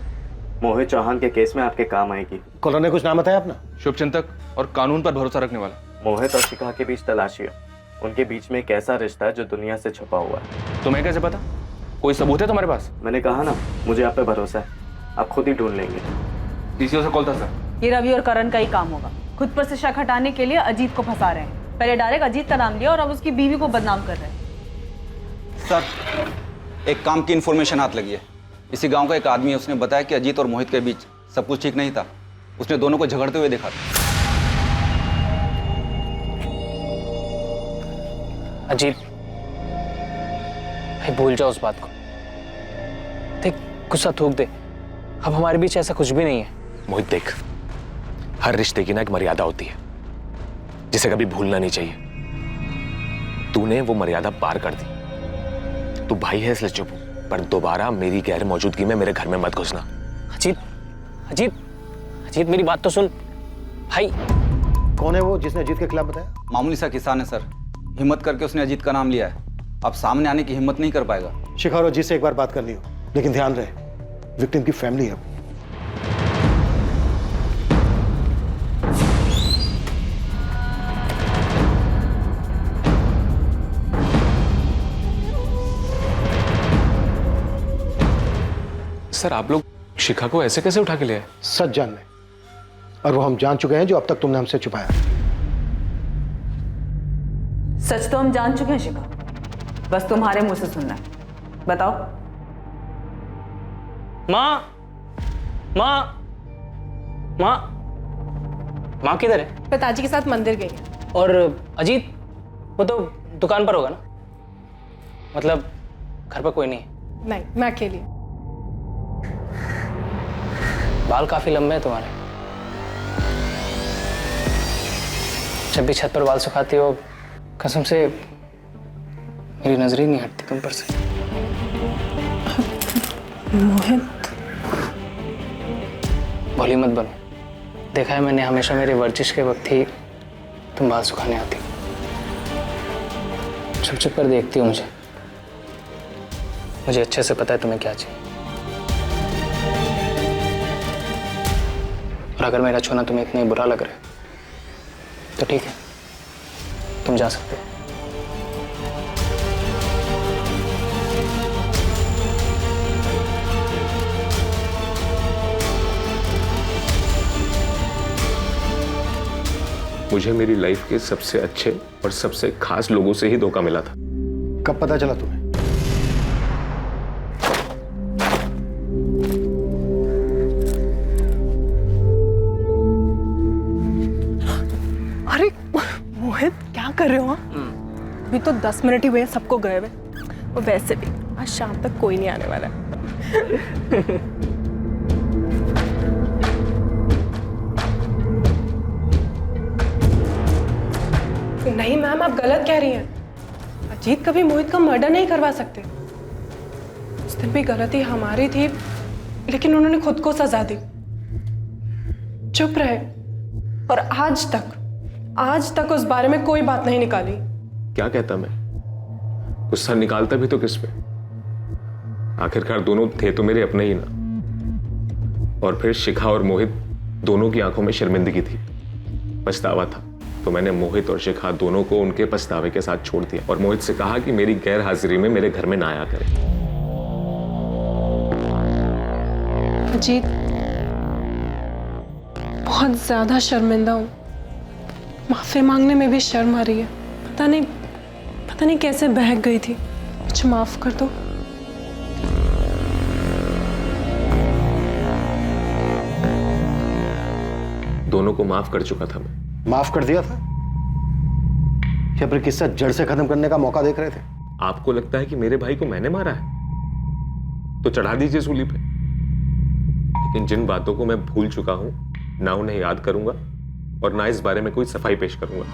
Speaker 18: मोहित चौहान के केस में आपके काम आएगी।
Speaker 12: कॉलर ने कुछ नाम बताया अपना?
Speaker 7: शुभचिंतक और कानून पर भरोसा रखने वाला।
Speaker 18: मोहित और शिखा के बीच तलाशी है, उनके बीच में एक ऐसा रिश्ता है जो दुनिया से छुपा हुआ है।
Speaker 7: तुम्हें कैसे पता? कोई सबूत है तुम्हारे पास?
Speaker 18: मैंने कहा ना, मुझे आप पे भरोसा है, आप खुद ही ढूंढ लेंगे।
Speaker 7: डीसीओ से कॉल था सर।
Speaker 4: ये रवि और करण का ही काम होगा, खुद पर से शक हटाने के लिए अजीत को फंसा रहे हैं। पहले डायरेक्ट अजीत का नाम लिया और अब उसकी बीवी को बदनाम कर रहे हैं।
Speaker 2: सर, एक काम की इन्फॉर्मेशन हाथ लगी है। इसी गांव का एक आदमी है, उसने बताया कि अजीत और मोहित के बीच सब कुछ ठीक नहीं था। उसने दोनों को झगड़ते हुए देखा था।
Speaker 15: अजीत भाई, भूल जाओ उस बात को। देख, गुस्सा थूक दे, अब हमारे बीच ऐसा कुछ भी नहीं है।
Speaker 1: मोहित देख, हर रिश्ते की ना एक मर्यादा होती है जिसे कभी भूलना नहीं चाहिए। तूने वो मर्यादा पार कर दी। तू भाई है इसलिए चुप, पर दोबारा मेरी गैर मौजूदगी में मेरे घर में मत घुसना।
Speaker 15: अजीत, अजीत, अजीत, मेरी बात तो सुन भाई।
Speaker 12: कौन है वो जिसने अजीत के खिलाफ बताया?
Speaker 2: मामूली सा किसान है सर, हिम्मत करके उसने अजीत का नाम लिया है। अब सामने आने की हिम्मत नहीं कर पाएगा।
Speaker 12: शिखा और अजीत से एक बार बात करनी हो, लेकिन ध्यान रहे विक्टिम की फैमिली है।
Speaker 1: सर, आप लोग शिखा को ऐसे कैसे उठा के ले आए?
Speaker 12: सच जानने, और वो हम जान चुके हैं जो अब तक तुमने हमसे छुपाया।
Speaker 4: सच तो हम जान चुके हैं शिखा, बस तुम्हारे मुंह से सुनना है। बताओ।
Speaker 15: माँ, माँ, माँ, माँ किधर है?
Speaker 3: पिताजी के साथ मंदिर गई है।
Speaker 15: और अजीत, वो तो दुकान पर होगा ना? मतलब घर पर कोई नहीं है?
Speaker 3: नहीं, मैं अकेली हूँ।
Speaker 15: बाल काफी लंबे हैं तुम्हारे। जब भी छत पर बाल सुखाती हो, कसम से मेरी नजर ही नहीं हटती तुम पर से।
Speaker 3: मोहित,
Speaker 15: भोली मत बनो। देखा है मैंने, हमेशा मेरी वर्जिश के वक्त ही तुम बाल सुखाने आती। छुप छुप कर देखती हो मुझे। मुझे अच्छे से पता है तुम्हें क्या चाहिए। और अगर मेरा छूना तुम्हें इतना ही बुरा लग रहा है तो ठीक है, तुम जा सकते हो।
Speaker 1: मुझे मेरी लाइफ के सबसे अच्छे और सबसे खास लोगों से ही धोखा मिला था।
Speaker 12: कब पता चला तुम्हें?
Speaker 3: अरे मोहित, क्या कर रहे हो? अभी तो 10 मिनट ही हुए हैं सबको गए हुए, और वैसे भी आज शाम तक कोई नहीं आने वाला है। नहीं मैम, आप गलत कह रही हैं। अजीत कभी मोहित का मर्डर नहीं करवा सकते। उस दिन भी गलती हमारी थी, लेकिन उन्होंने खुद को सजा दी। चुप रहे, और आज तक उस बारे में कोई बात नहीं निकाली।
Speaker 1: क्या कहता मैं? गुस्सा निकालता भी तो किस पे? आखिरकार दोनों थे तो मेरे अपने ही ना। और फिर शिखा और मोहित दोनों की आंखों में शर्मिंदगी थी, पछतावा था। तो मैंने मोहित और शिखा दोनों को उनके पछतावे के साथ छोड़ दिया और मोहित से कहा कि मेरी गैर हाजिरी में मेरे घर में ना आया करे।
Speaker 3: अजीत, बहुत ज्यादा शर्मिंदा हूँ। माफी मांगने में भी शर्म आ रही है। पता नहीं कैसे बहक गई थी। मुझे माफ कर दो।
Speaker 1: दोनों को माफ कर चुका था मैं।
Speaker 12: माफ कर दिया था? क्या फिर किस्सा जड़ से खत्म करने का मौका देख रहे थे?
Speaker 1: आपको लगता है कि मेरे भाई को मैंने मारा है तो चढ़ा दीजिए सूली पे, लेकिन जिन बातों को मैं भूल चुका हूं ना उन्हें याद करूंगा और ना इस बारे में कोई सफाई पेश करूंगा।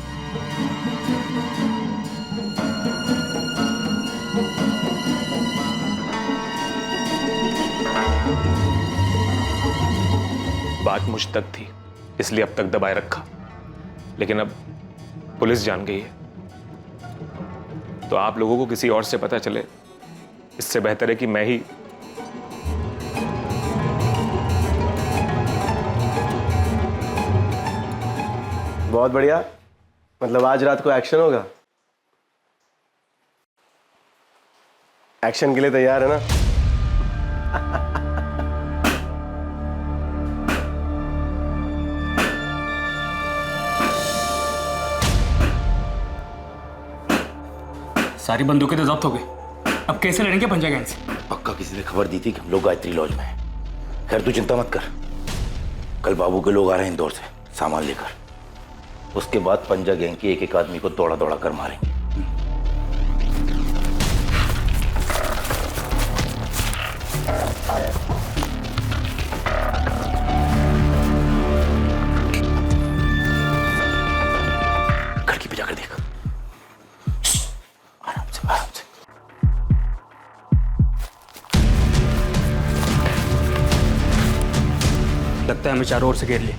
Speaker 1: बात मुझ तक थी इसलिए अब तक दबाए रखा, लेकिन अब पुलिस जान गई है तो आप लोगों को किसी और से पता चले इससे बेहतर है कि मैं ही।
Speaker 21: बहुत बढ़िया, मतलब आज रात को एक्शन होगा। एक्शन के लिए तैयार है ना?
Speaker 6: सारी बंदूकें तो जब्त हो गई, अब कैसे लड़ेंगे पंजा गैंग से?
Speaker 13: पक्का किसी ने खबर दी थी कि हम लोग गायत्री लॉज में हैं। खैर तू चिंता मत कर, कल बाबू के लोग आ रहे हैं इंदौर से सामान लेकर। उसके बाद पंजा गैंग के एक एक आदमी को दौड़ा दौड़ा कर मारेंगे। खिड़की पे जाकर देख, आराम से आराम से।
Speaker 6: लगता है हमें चारों ओर से घेर लिया।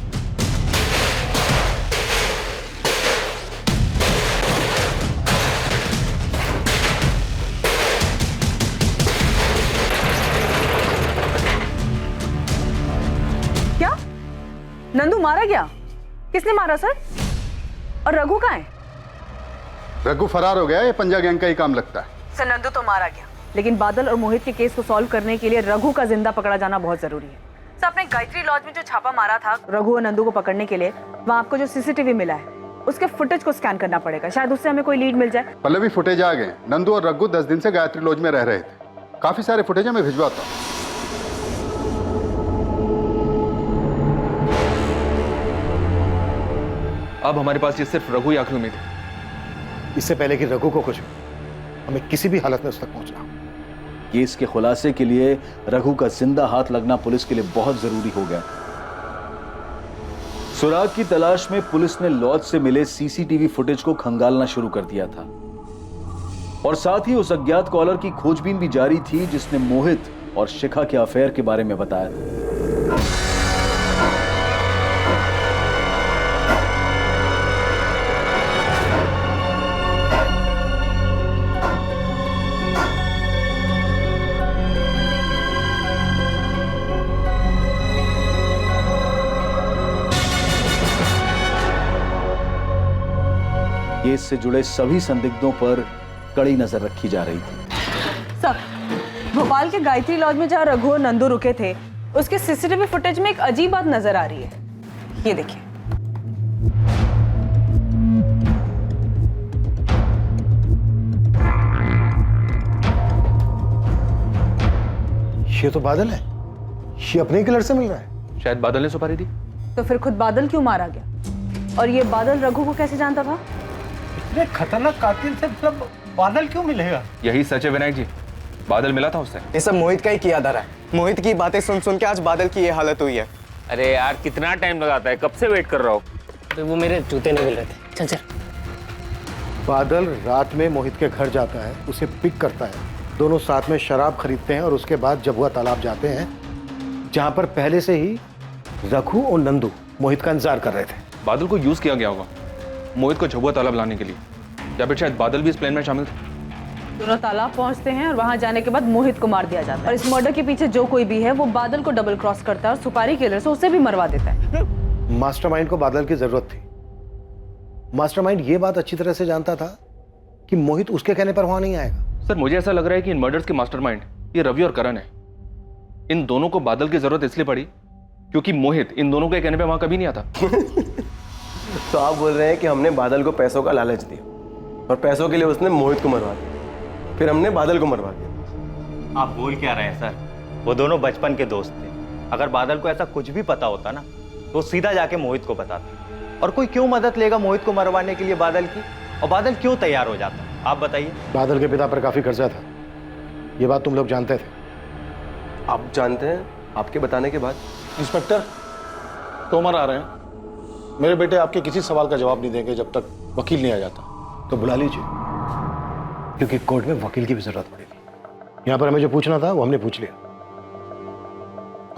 Speaker 4: क्या नंदू मारा गया? किसने मारा सर? और रघु कहाँ है?
Speaker 23: रघु फरार हो गया, ये पंजा गैंग का ही काम लगता है।
Speaker 4: सर नंदू तो मारा गया, लेकिन बादल और मोहित के केस को सॉल्व करने के लिए रघु का जिंदा पकड़ा जाना बहुत जरूरी है। सर आपने गायत्री लॉज में जो छापा मारा था रघु और नंदू को पकड़ने के लिए, वहाँ आपको जो सीसीटीवी मिला है उसके फुटेज को स्कैन करना पड़ेगा, शायद उससे हमें कोई लीड मिल जाए।
Speaker 23: पहले भी फुटेज आ गए। नंदू और रघु 10 दिन से गायत्री लॉज में रह रहे थे। काफी सारे फुटेज मैं भिजवाता हूँ।
Speaker 7: अब हमारे पास ये सिर्फ रघु ही आखिरी उम्मीद है।
Speaker 12: इससे पहले कि रघु को कुछ हो, हमें किसी भी हालत में उस तक पहुंचना।
Speaker 11: केस के खुलासे के लिए रघु का जिंदा हाथ लगना पुलिस के लिए बहुत जरूरी हो गया। सुराग की तलाश में पुलिस ने लॉज से मिले सीसीटीवी फुटेज को खंगालना शुरू कर दिया था और साथ ही उस अज्ञात कॉलर की खोजबीन भी जारी थी जिसने मोहित और शिखा के अफेयर के बारे में बताया था। केस से जुड़े सभी संदिग्धों पर कड़ी नजर रखी जा रही थी।
Speaker 4: सर भोपाल के गायत्री लॉज में जहाँ रघु और नंदू रुके थे उसके सीसीटीवी फुटेज में एक अजीब बात नजर आ रही है। ये देखिए,
Speaker 12: ये तो बादल है, ये अपने किलर से मिल रहा है।
Speaker 7: शायद बादल ने सुपारी दी।
Speaker 4: तो फिर खुद बादल क्यों मारा गया? और ये बादल रघु को कैसे जानता था?
Speaker 13: इतने खतरनाक कातिल से मतलब बादल क्यों मिलेगा?
Speaker 7: यही सच है विनायक जी, बादल मिला था उससे।
Speaker 9: ये सब मोहित का ही किया धरा है। मोहित की बातें सुन सुन के आज बादल की ये हालत हुई है।
Speaker 17: अरे यार कितना टाइम लगाता है, कब से वेट कर रहा हूँ।
Speaker 13: तो वो मेरे जूते नहीं मिल रहे थे। चल चल।
Speaker 12: बादल रात में मोहित के घर जाता है, उसे पिक करता है, दोनों साथ में शराब खरीदते हैं और उसके बाद जबुआ तालाब जाते हैं जहां पर पहले से ही रघु और नंदू मोहित का इंतजार कर रहे थे।
Speaker 7: बादल को यूज किया गया होगा मोहित को झबुआ तालाब लाने के लिए, या फिर शायद बादल भी इस प्लान में शामिल थे।
Speaker 4: दोनों तालाब पहुंचते हैं और वहां जाने के बाद मोहित को मार दिया जाता है और इस मर्डर के पीछे जो कोई भी है वो बादल को डबल क्रॉस करता है और सुपारी किलर से उसे भी मरवा देता है।
Speaker 12: मास्टरमाइंड को बादल की जरूरत थी। मास्टरमाइंड ये बात अच्छी तरह से जानता था कि मोहित उसके कहने पर वहां नहीं आएगा।
Speaker 7: सर मुझे ऐसा लग रहा है कि इन मर्डर्स के मास्टरमाइंड ये रवि और करण है। इन दोनों को बादल की जरूरत इसलिए पड़ी क्योंकि मोहित इन दोनों के कहने पे वहां कभी नहीं आता।
Speaker 21: तो आप बोल रहे हैं कि हमने बादल को पैसों का लालच दिया और पैसों के लिए उसने मोहित को मरवा दिया, फिर हमने बादल को मरवा दिया।
Speaker 22: आप बोल क्या रहे हैं सर? वो दोनों बचपन के दोस्त थे। अगर बादल को ऐसा कुछ भी पता होता ना तो सीधा जाके मोहित को बताता। और कोई क्यों मदद लेगा मोहित को मरवाने के लिए बादल की? और बादल क्यों तैयार हो जाता, आप बताइए।
Speaker 12: बादल के पिता पर काफी कर्जा था, ये बात तुम लोग जानते थे।
Speaker 21: आप जानते हैं आपके बताने के बाद?
Speaker 12: इंस्पेक्टर तोमर आ रहे हैं। मेरे बेटे आपके किसी सवाल का जवाब नहीं देंगे जब तक वकील नहीं आ जाता। तो बुला लीजिए, क्योंकि कोर्ट में वकील की भी जरूरत पड़ेगी। यहां पर हमें जो पूछना था वो हमने पूछ लिया।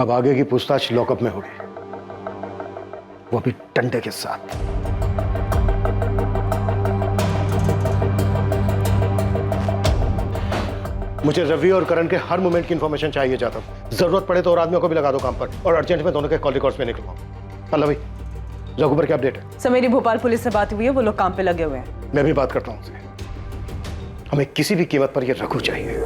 Speaker 12: अब आगे की पूछताछ लॉकअप में होगी, वो भी डंडे के साथ। मुझे रवि और करण के हर मोमेंट की इंफॉर्मेशन चाहिए जाता हूं। जरूरत पड़े तो और आदमियों को भी लगा दो काम पर, और अर्जेंट में दोनों के कॉल रिकॉर्ड्स में निकलवाओ। पल्लवी, रघु पर क्या अपडेट है?
Speaker 4: सर मेरी भोपाल पुलिस से बात हुई है, वो लोग काम पे लगे हुए हैं।
Speaker 12: मैं भी बात करता हूं उनसे। हमें किसी भी कीमत पर ये रघु चाहिए।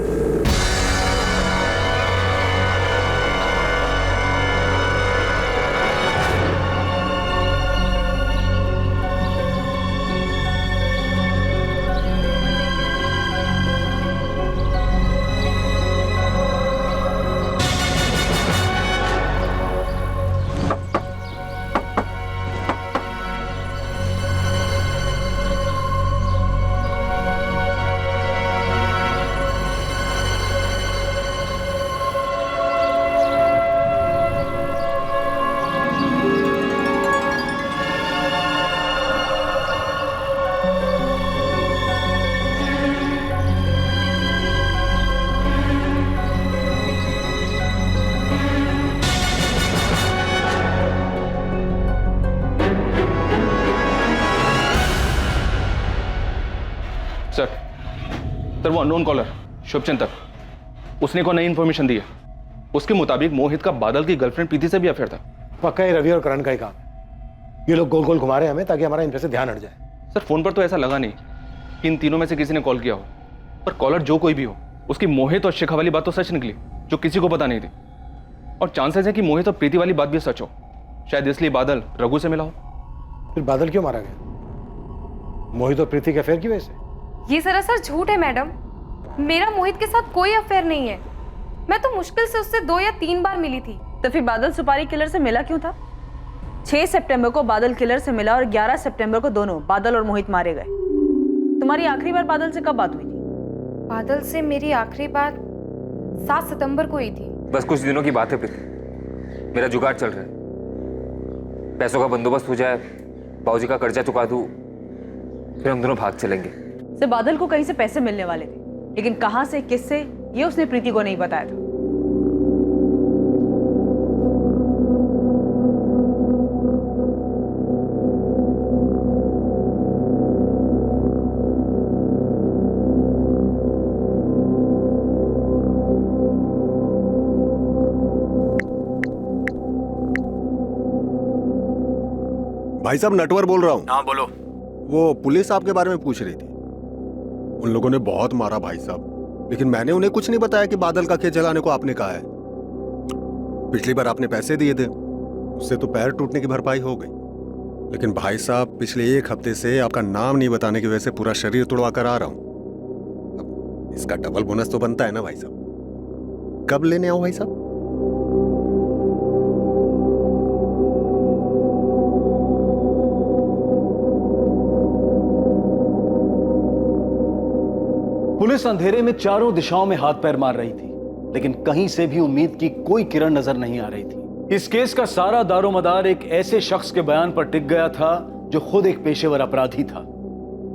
Speaker 7: सर वो अननोन कॉलर शुभचिंतक, उसने को नई इन्फॉर्मेशन दी है। उसके मुताबिक मोहित का बादल की गर्लफ्रेंड प्रीति से भी अफेयर था।
Speaker 12: पक्का ही रवि और करण का ही काम है। ये लोग गोल गोल घुमा रहे हैं हमें ताकि हमारा इन पे से ध्यान हट जाए।
Speaker 7: सर फोन पर तो ऐसा लगा नहीं कि इन तीनों में से किसी ने कॉल किया हो, पर कॉलर जो कोई भी हो, उसकी मोहित और शिखा वाली बात तो सच निकली, जो किसी को पता नहीं थी। और चांसेस है कि मोहित और प्रीति वाली बात भी सच हो, शायद इसलिए बादल रघु से मिला हो।
Speaker 12: फिर बादल क्यों मारा गया? मोहित और प्रीति के अफेयर की वजह से?
Speaker 16: ये सरासर झूठ है मैडम। मेरा मोहित के साथ कोई अफेयर नहीं है। मैं तो मुश्किल से उससे 2 या 3 बार मिली थी।
Speaker 4: तो फिर बादल सुपारी किलर से मिला क्यों था? 6 सितंबर को बादल किलर से मिला और 11 सितंबर को दोनों बादल और मोहित मारे गए। तुम्हारी आखिरी बार बादल से कब बात हुई थी?
Speaker 16: बादल से मेरी आखिरी बात 7 सितंबर को हुई थी।
Speaker 17: बस कुछ दिनों की बात है प्रीति, मेरा जुगाड़ चल रहा है। पैसों का बंदोबस्त हो जाए, बाबूजी का कर्जा चुका दूं, फिर हम दोनों भाग चलेंगे।
Speaker 4: से बादल को कहीं से पैसे मिलने वाले थे, लेकिन कहां से, किससे, ये उसने प्रीति को नहीं बताया था।
Speaker 10: भाई साहब नटवर बोल रहा हूँ।
Speaker 21: हाँ बोलो।
Speaker 10: वो पुलिस आपके बारे में पूछ रही थी। उन लोगों ने बहुत मारा भाई साहब, लेकिन मैंने उन्हें कुछ नहीं बताया कि बादल का खेत जलाने को आपने कहा है। पिछली बार आपने पैसे दिए थे, उससे तो पैर टूटने की भरपाई हो गई, लेकिन भाई साहब पिछले 1 हफ्ते से आपका नाम नहीं बताने की वजह से पूरा शरीर तुड़वा कर आ रहा हूं। अब इसका डबल बोनस तो बनता है ना भाई साहब। कब लेने आओ भाई साहब?
Speaker 11: पुलिस अंधेरे में चारों दिशाओं में हाथ पैर मार रही थी, लेकिन कहीं से भी उम्मीद की कोई किरण नजर नहीं आ रही थी। इस केस का सारा दारोमदार एक ऐसे शख्स के बयान पर टिक गया था जो खुद एक पेशेवर अपराधी था,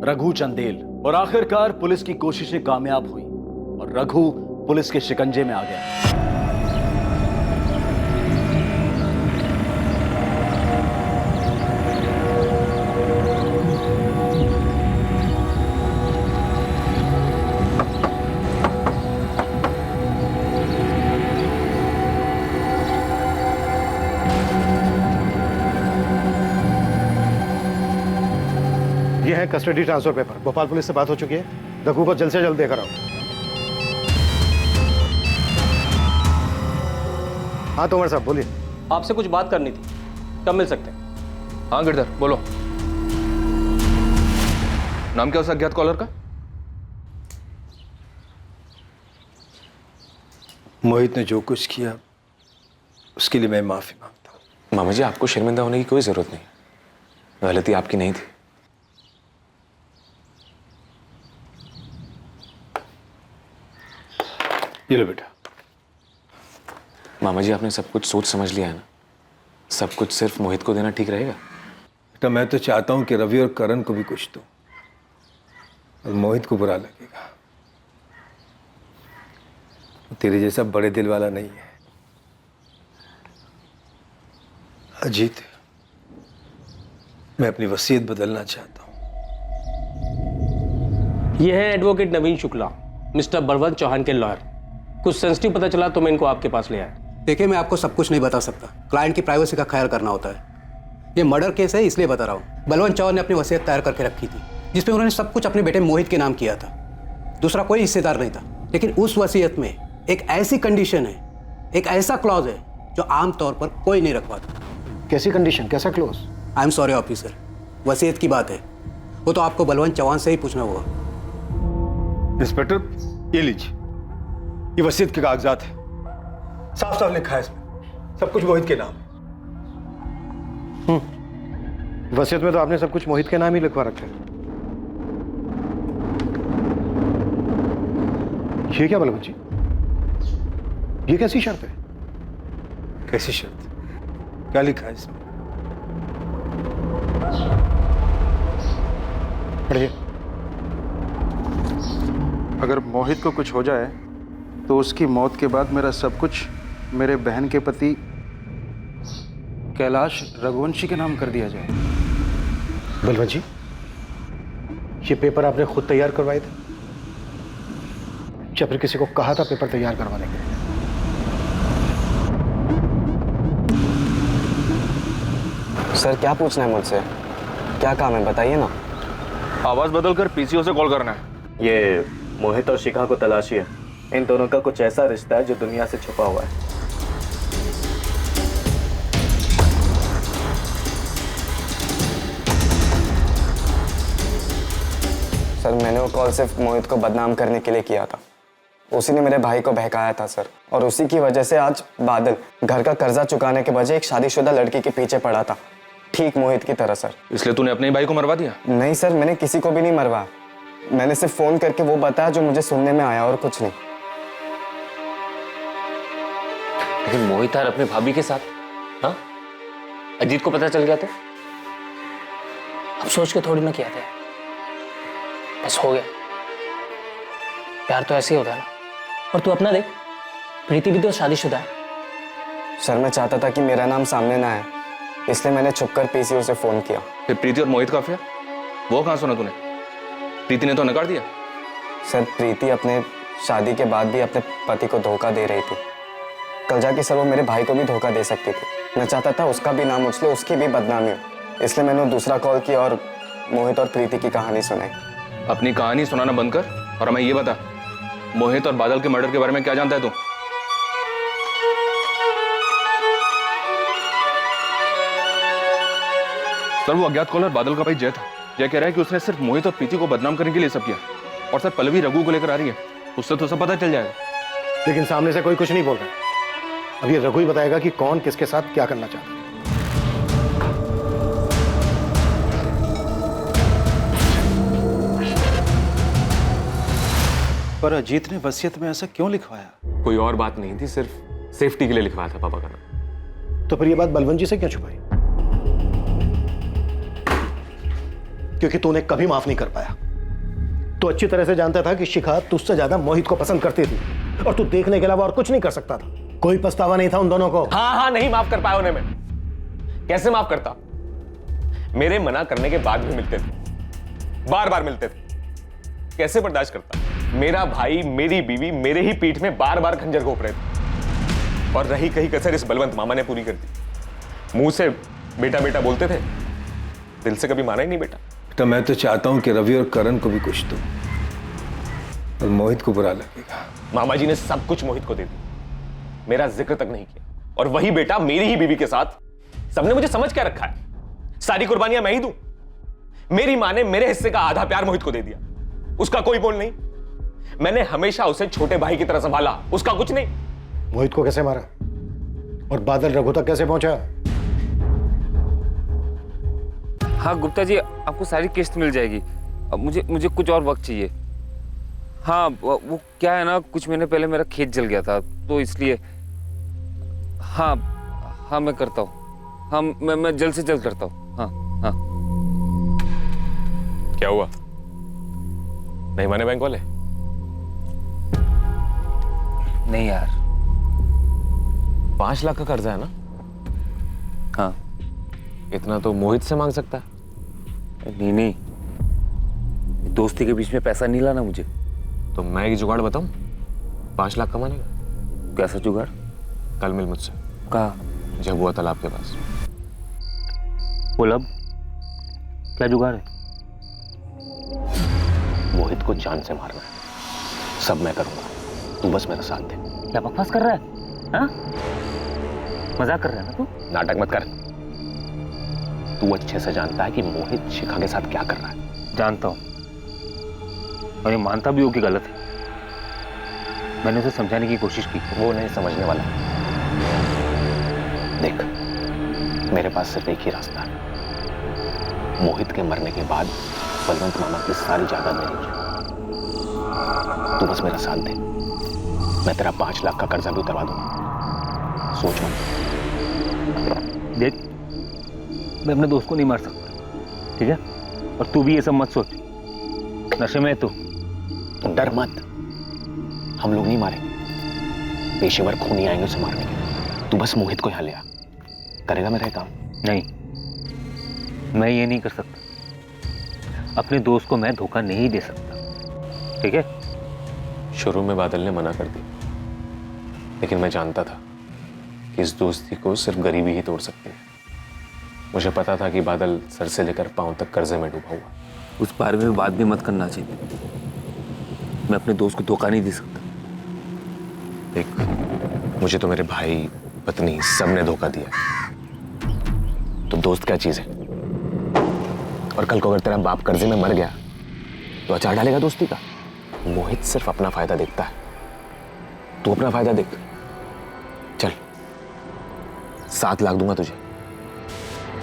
Speaker 11: रघु चंदेल। और आखिरकार पुलिस की कोशिशें कामयाब हुई और रघु पुलिस के शिकंजे में आ गया।
Speaker 12: ये है custody transfer paper. Bhopal police से बात हो चुकी है, रघु को जल्द से जल्द देकर आओ। हाँ तोमर साहब बोलिए।
Speaker 6: आपसे कुछ बात करनी थी, कब मिल सकते हैं?
Speaker 7: हाँ गिरधर बोलो। नाम क्या उस अज्ञात कॉलर का?
Speaker 8: मोहित ने जो कुछ किया उसके लिए मैं माफी मांगता हूँ।
Speaker 1: मामा जी आपको शर्मिंदा होने की कोई जरूरत नहीं, गलती आपकी नहीं थी।
Speaker 8: ये लो बेटा।
Speaker 1: मामा जी आपने सब कुछ सोच समझ लिया है ना? सब कुछ सिर्फ मोहित को देना ठीक रहेगा?
Speaker 8: बेटा मैं तो चाहता हूं कि रवि और करण को भी कुछ दो, और मोहित को बुरा लगेगा। तेरे जैसा बड़े दिल वाला नहीं है। अजीत, मैं अपनी वसीयत बदलना चाहता हूं।
Speaker 15: ये है एडवोकेट नवीन शुक्ला, मिस्टर बलवंत चौहान के लॉयर। कुछ सेंसिटिव पता चला तो मैं इनको आपके पास ले आया।
Speaker 14: देखिए, मैं आपको सब कुछ नहीं बता सकता, क्लाइंट की प्राइवेसी का ख्याल करना होता है। ये मर्डर केस है इसलिए बता रहा हूँ। बलवंत चौहान ने अपनी वसीयत तैयार करके रखी थी जिसमें उन्होंने सब कुछ अपने बेटे मोहित के नाम किया था। दूसरा कोई हिस्सेदार नहीं था, लेकिन उस वसीयत में एक ऐसी कंडीशन है, एक ऐसा क्लॉज है जो आमतौर पर कोई नहीं रखवाता।
Speaker 12: कैसी कंडीशन, कैसा clause?
Speaker 14: I am sorry officer, वसीयत की बात है, वो तो आपको बलवंत चौहान से ही पूछना होगा।
Speaker 8: इंस्पेक्टर, ये लीजिए, ये वसीयत के कागजात है। साफ साफ लिखा है इसमें, सब कुछ मोहित के नाम।
Speaker 12: वसीयत में तो आपने सब कुछ मोहित के नाम ही लिखवा रखा है। ये क्या बलवंत जी, ये कैसी शर्त है?
Speaker 8: कैसी शर्त? क्या लिखा है इसमें?
Speaker 12: पढ़िए।
Speaker 11: अगर मोहित को कुछ हो जाए तो उसकी मौत के बाद मेरा सब कुछ मेरे बहन के पति कैलाश रघुवंशी के नाम कर दिया जाए।
Speaker 12: बलवंत जी, ये पेपर आपने खुद तैयार करवाए थे या फिर किसी को कहा था पेपर तैयार करवाने के लिए?
Speaker 9: सर क्या पूछना है मुझसे? क्या काम है बताइए ना।
Speaker 7: आवाज बदलकर पीसीओ से कॉल करना है।
Speaker 18: ये मोहित और शिखा को तलाशी है। इन दोनों का कुछ ऐसा रिश्ता है जो दुनिया से छुपा हुआ है।
Speaker 9: सर मैंने वो कॉल सिर्फ मोहित को बदनाम करने के लिए किया था। उसी ने मेरे भाई को बहकाया था सर, और उसी की वजह से आज बादल घर का कर्जा चुकाने के बजाय एक शादीशुदा लड़की के पीछे पड़ा था, ठीक मोहित की तरह सर।
Speaker 7: इसलिए तूने अपने ही भाई को मरवा दिया?
Speaker 9: नहीं सर, मैंने किसी को भी नहीं मरवाया। मैंने सिर्फ फोन करके वो बताया जो मुझे सुनने में आया, और कुछ नहीं।
Speaker 17: लेकिन मोहित यार अपने भाभी के साथ, हाँ? अजीत को पता चल गया तो?
Speaker 15: अब सोच के थोड़ी ना किया था, बस हो गया। प्यार तो ऐसे ही होता है ना। और तू अपना देख, प्रीति भी तो शादीशुदा है।
Speaker 9: सर मैं चाहता था कि मेरा नाम सामने ना आए, इसलिए मैंने छुपकर पीसीओ से फोन किया।
Speaker 7: फिर प्रीति और मोहित का अफेयर वो कहाँ सुना तूने? प्रीति ने तो नकार दिया।
Speaker 9: सर प्रीति अपने शादी के बाद भी अपने पति को धोखा दे रही थी। कल जाके सर वो मेरे भाई को भी धोखा दे सकती थी। मैं चाहता था उसका भी नाम उछले, उसकी भी बदनामी हो, इसलिए मैंने दूसरा कॉल किया और मोहित और प्रीति की कहानी सुनाई।
Speaker 7: अपनी कहानी सुनाना बंद कर और हमें ये बता, मोहित और बादल के मर्डर के बारे में क्या जानता है तू? सर वो अज्ञात कॉलर बादल का भाई जय था। जय कह रहा है कि उसने सिर्फ मोहित और प्रीति को बदनाम करने के लिए सब किया। और सर पल्लवी रघु को लेकर आ रही है, उससे तो सब पता चल जाएगा।
Speaker 12: लेकिन सामने से कोई कुछ नहीं बोल रहा। अब ये रघु ही बताएगा कि कौन किसके साथ क्या करना चाहता है।
Speaker 11: पर अजीत ने वसीयत में ऐसा क्यों लिखवाया?
Speaker 1: कोई और बात नहीं थी, सिर्फ सेफ्टी के लिए लिखवाया था पापा का नाम।
Speaker 12: तो फिर ये बात बलवंत जी से क्यों छुपाई? क्योंकि तूने कभी माफ नहीं कर पाया। तू अच्छी तरह से जानता था कि शिखा तुझसे ज्यादा मोहित को पसंद करती थी, और तू देखने के अलावा और कुछ नहीं कर सकता था। कोई पछतावा नहीं था उन दोनों को?
Speaker 1: हाँ नहीं माफ कर पाया उन्हें मैं। कैसे माफ करता? मेरे मना करने के बाद भी मिलते थे, बार बार मिलते थे। कैसे बर्दाश्त करता? मेरा भाई, मेरी बीवी मेरे ही पीठ में बार बार खंजर घोंप रहे थे, और रही कहीं कसर इस बलवंत मामा ने पूरी कर दी। मुंह से बेटा बेटा बोलते थे, दिल से कभी माना ही नहीं बेटा।
Speaker 8: बेटा मैं तो चाहता हूं कि रवि और करण को भी कुछ दो, और मोहित को बुरा लगेगा।
Speaker 1: मामा जी ने सब कुछ मोहित को दे दिया, मेरा जिक्र तक नहीं किया। और वही बेटा मेरी ही बीवी के साथ। सबने मुझे समझ क्या रखा है? सारी कुर्बानियां मैं ही दूं? मेरी मां ने मेरे हिस्से का आधा प्यार मोहित को दे दिया, उसका कोई बोल नहीं। मैंने हमेशा उसे छोटे भाई की तरह संभाला, उसका कुछ नहीं।
Speaker 12: मोहित को कैसे मारा और बादल रघु तक कैसे पहुंचा?
Speaker 17: हाँ गुप्ता जी, आपको सारी किस्त मिल जाएगी। अब मुझे कुछ और वक्त चाहिए। हाँ वो क्या है ना, कुछ महीने पहले मेरा खेत जल गया था तो इसलिए। हाँ हाँ मैं करता हूँ। हाँ मैं जल्द से जल्द करता हूँ। हाँ हाँ।
Speaker 1: क्या हुआ, नहीं माने बैंक वाले?
Speaker 17: नहीं यार,
Speaker 1: 5 लाख का कर्जा है ना?
Speaker 17: हाँ।
Speaker 1: इतना तो मोहित से मांग सकता है।
Speaker 17: नहीं, दोस्ती के बीच में पैसा नहीं लाना मुझे।
Speaker 1: तो मैं एक जुगाड़ बताऊं, 5 लाख कमाने का।
Speaker 17: कैसा जुगाड़?
Speaker 1: कल मिल मुझसे।
Speaker 17: कहाँ?
Speaker 1: झबुआ तालाब के पास।
Speaker 22: बोल अब क्या जुगाड़ है?
Speaker 1: मोहित को जान से मारना है, सब मैं करूंगा, तू बस मेरा साथ दे।
Speaker 22: क्या बकवास कर रहा है? हाँ? मजाक कर रहा है ना तू?
Speaker 1: नाटक मत कर। तू अच्छे से जानता है कि मोहित शिखा के साथ क्या कर रहा है।
Speaker 22: जानता हूं और ये मानता भी हो कि गलत है। मैंने उसे समझाने की कोशिश की।
Speaker 1: वो नहीं समझने वाला। देख, मेरे पास सिर्फ एक ही रास्ता है। मोहित के मरने के बाद बलवंत मामा की सारी जायदाद मेरी हो जाए। तू बस मेरा साथ दे, मैं तेरा 5 लाख का कर्जा भी उतरवा दूंगा। सोच मत।
Speaker 22: देख, मैं अपने दोस्त को नहीं मार सकता, ठीक है? और तू भी ये सब मत सोच। नशे में है तू।
Speaker 1: डर मत, हम लोग नहीं मारेंगे। पेशेवर खूनी आएंगे उसे मारने के लिए। तू बस मोहित को यहाँ ले आ, करेगा मेरा काम?
Speaker 22: नहीं, मैं ये नहीं कर सकता। अपने दोस्त को मैं धोखा नहीं दे सकता, ठीक है?
Speaker 1: शुरू में बादल ने मना कर दिया, लेकिन मैं जानता था कि इस दोस्ती को सिर्फ गरीबी ही तोड़ सकती है। मुझे पता था कि बादल सर से लेकर पांव तक कर्जे में डूबा हुआ।
Speaker 17: उस बारे में बात भी मत करना चाहिए। मैं अपने दोस्त को धोखा नहीं दे सकता।
Speaker 1: देख, मुझे तो मेरे भाई, पत्नी, सबने धोखा दिया। तो दोस्त क्या चीज है? और कल को अगर तेरा बाप कर्जे में मर गया तो अचार डालेगा दोस्ती का? मोहित सिर्फ अपना फायदा देखता है, तू अपना फायदा देख। चल, 7 लाख दूंगा तुझे।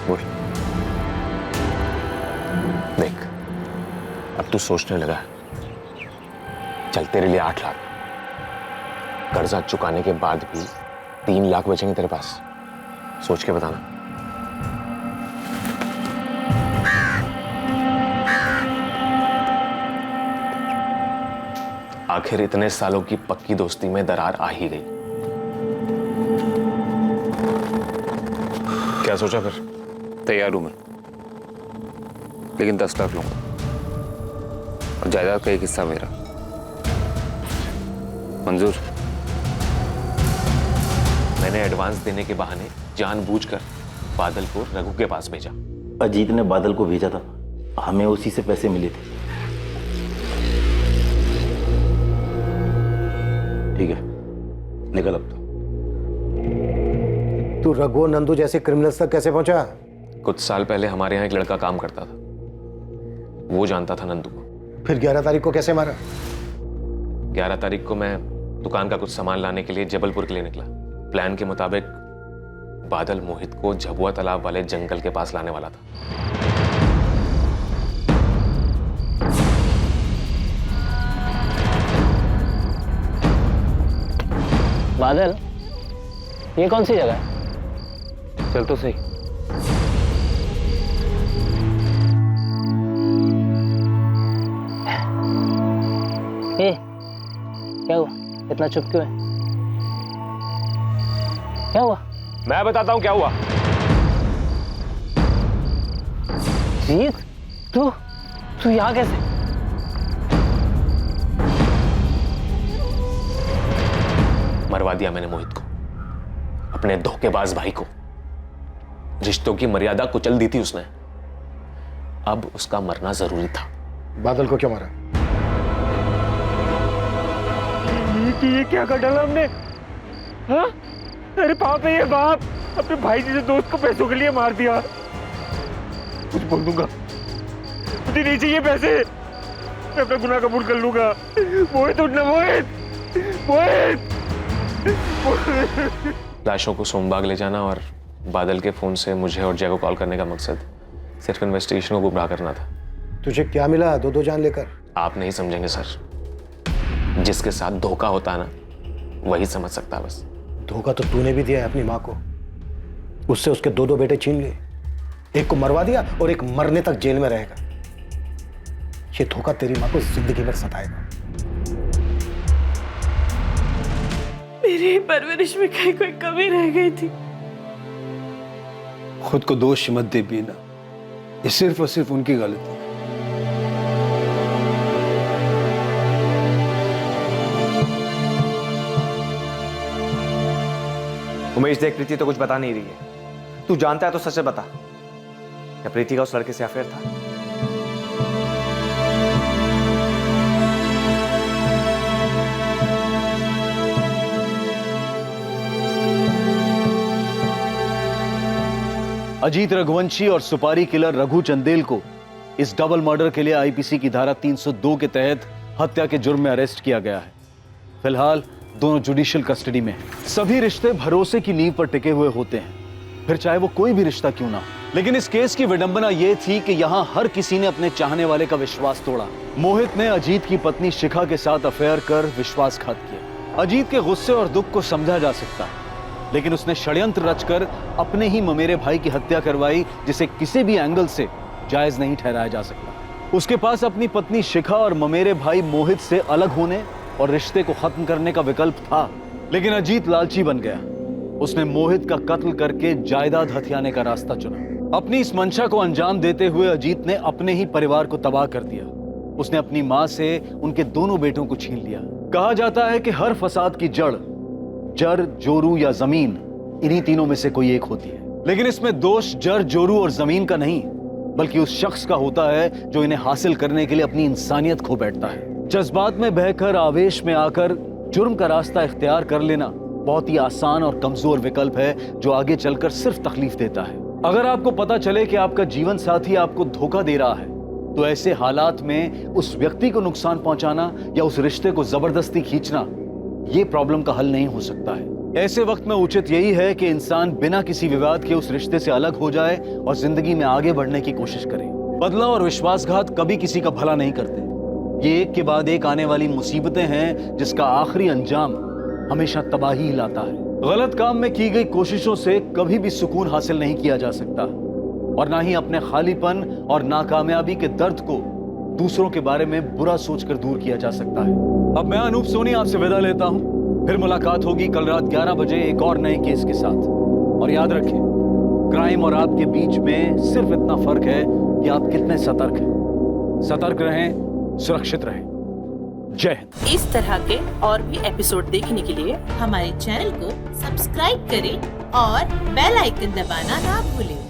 Speaker 1: बोल। देख, अब तू सोचने लगा। चल, तेरे लिए 8 लाख। कर्जा चुकाने के बाद भी 3 लाख बचेंगे तेरे पास। सोच के बताना। आखिर इतने सालों की पक्की दोस्ती में दरार आ ही गई। क्या सोचा फिर?
Speaker 17: तैयार हूं मैं, लेकिन 10 लाख लूंगा और जायदाद का एक हिस्सा मेरा। मंजूर?
Speaker 1: मैंने एडवांस देने के बहाने जानबूझकर बादल को रघु के पास भेजा।
Speaker 13: अजीत ने बादल को भेजा था, हमें उसी से पैसे मिले थे। ठीक है, निकल अब
Speaker 12: तू रघु और नंदू जैसे क्रिमिनल्स तक कैसे पहुंचा?
Speaker 1: कुछ साल पहले हमारे यहाँ एक लड़का काम करता था, वो जानता था नंदू को।
Speaker 12: फिर 11 तारीख को कैसे मारा?
Speaker 1: 11 तारीख को मैं दुकान का कुछ सामान लाने के लिए जबलपुर के लिए निकला। प्लान के मुताबिक बादल मोहित को झबुआ तालाब वाले जंगल के पास लाने वाला था।
Speaker 22: बादल, ये कौन सी जगह है?
Speaker 17: चल तो सही।
Speaker 22: ए, क्या हुआ? इतना चुप क्यों है? क्या हुआ?
Speaker 1: मैं बताता हूं क्या हुआ।
Speaker 22: जीत, तू यहाँ कैसे?
Speaker 1: मरवा दिया मैंने मोहित को, अपने धोखेबाज भाई को। रिश्तों की मर्यादा कुचल दी थी उसने। अब उसका मरना जरूरी था।
Speaker 12: बादल को क्यों मारा?
Speaker 22: ये क्या कर डाला हमने? हाँ? अरे बाप है ये बाप, अपने भाई जैसे दोस्त को पैसों के लिए मार दिया। कुछ बोल दूंगा, मुझे नहीं चाहिए पैसे, मैं अपना गुनाह कबूल कर लूंगा। मोहित उठना, मोहित, मोहित।
Speaker 1: लाशों को सोमबाग ले जाना और बादल के फोन से मुझे और जय को कॉल करने का मकसद सिर्फ इन्वेस्टिगेशन को गुमराह करना था।
Speaker 12: तुझे क्या मिला 2-2 जान लेकर?
Speaker 1: आप नहीं समझेंगे सर। जिसके साथ धोखा होता है ना, वही समझ सकता है बस।
Speaker 12: धोखा तो तूने भी दिया है अपनी माँ को। उससे उसके 2 बेटे छीन लिए, एक को मरवा दिया और एक मरने तक जेल में रहेगा। ये धोखा तेरी माँ को जिंदगी भर सताएगा।
Speaker 3: मेरी परवरिश में कहीं कोई कमी रह गई थी।
Speaker 8: खुद को दोष मत दे बीना, ये सिर्फ और सिर्फ उनकी गलती है।
Speaker 5: उमेश देख, प्रीति तो कुछ बता नहीं रही है। तू जानता है तो सच से बता, क्या प्रीति का उस लड़के से अफेयर था?
Speaker 11: अजीत रघुवंशी और सुपारी किलर रघु चंदेल को इस डबल मर्डर के लिए आईपीसी की धारा 302 के तहत हत्या के जुर्म में अरेस्ट किया गया है। फिलहाल दोनों जुडिशियल कस्टडी में हैं। सभी रिश्ते भरोसे की नींव पर टिके हुए होते हैं, फिर चाहे वो कोई भी रिश्ता क्यों ना हो। लेकिन इस केस की विडंबना यह थी कि यहाँ हर किसी ने अपने चाहने वाले का विश्वास तोड़ा। मोहित ने अजीत की पत्नी शिखा के साथ अफेयर कर विश्वासघात किया। अजीत के गुस्से और दुख को समझा जा सकता है, लेकिन उसने षड्यंत्र रचकर अपने ही ममेरे भाई की हत्या करवाई, जिसे किसी भी एंगल से जायज नहीं ठहराया जा सकता। उसके पास अपनी पत्नी शिखा और ममेरे भाई मोहित से अलग होने और रिश्ते को खत्म करने का विकल्प था, लेकिन अजीत लालची बन गया। उसने मोहित का कत्ल करके जायदाद हथियाने का रास्ता चुना। अपनी इस मंशा को अंजाम देते हुए अजीत ने अपने ही परिवार को तबाह कर दिया। उसने अपनी मां से उनके दोनों बेटों को छीन लिया। कहा जाता है कि हर फसाद की जड़ जर, जोरू या जमीन, इन्हीं तीनों में से कोई एक होती है। लेकिन इसमें दोष जर, जोरू और जमीन का नहीं, बल्कि उस शख्स का होता है जो इन्हें हासिल करने के लिए अपनी इंसानियत खो बैठता है। जज्बात में बहकर, आवेश में आकर जुर्म का रास्ता इख्तियार कर लेना बहुत ही आसान और कमजोर विकल्प है, जो आगे चलकर सिर्फ तकलीफ देता है। अगर आपको पता चले कि आपका जीवन साथी आपको धोखा दे रहा है, तो ऐसे हालात में उस व्यक्ति को नुकसान पहुंचाना या उस रिश्ते को जबरदस्ती खींचना, ये प्रॉब्लम का हल नहीं हो सकता है। ऐसे वक्त में उचित यही है कि इंसान बिना किसी विवाद के उस रिश्ते से अलग हो जाए और जिंदगी में आगे बढ़ने की कोशिश करे। बदला और विश्वासघात कभी किसी का भला नहीं करते। ये एक के बाद एक आने वाली मुसीबतें हैं, जिसका आखिरी अंजाम हमेशा तबाही ही लाता है। गलत काम में की गई कोशिशों से कभी भी सुकून हासिल नहीं किया जा सकता, और ना ही अपने खालीपन और नाकामयाबी के दर्द को दूसरों के बारे में बुरा सोचकर दूर किया जा सकता है। अब मैं अनूप सोनी आपसे विदा लेता हूं। फिर मुलाकात होगी कल रात 11 बजे एक और नए केस के साथ। और याद रखें, क्राइम और आपके बीच में सिर्फ इतना फर्क है कि आप कितने सतर्क हैं। सतर्क रहें, सुरक्षित रहें। जय हिंद।
Speaker 19: इस तरह के और भी एपिसोड देखने के लिए हमारे चैनल को सब्सक्राइब करें और बेल आइकन दबाना ना भूलें।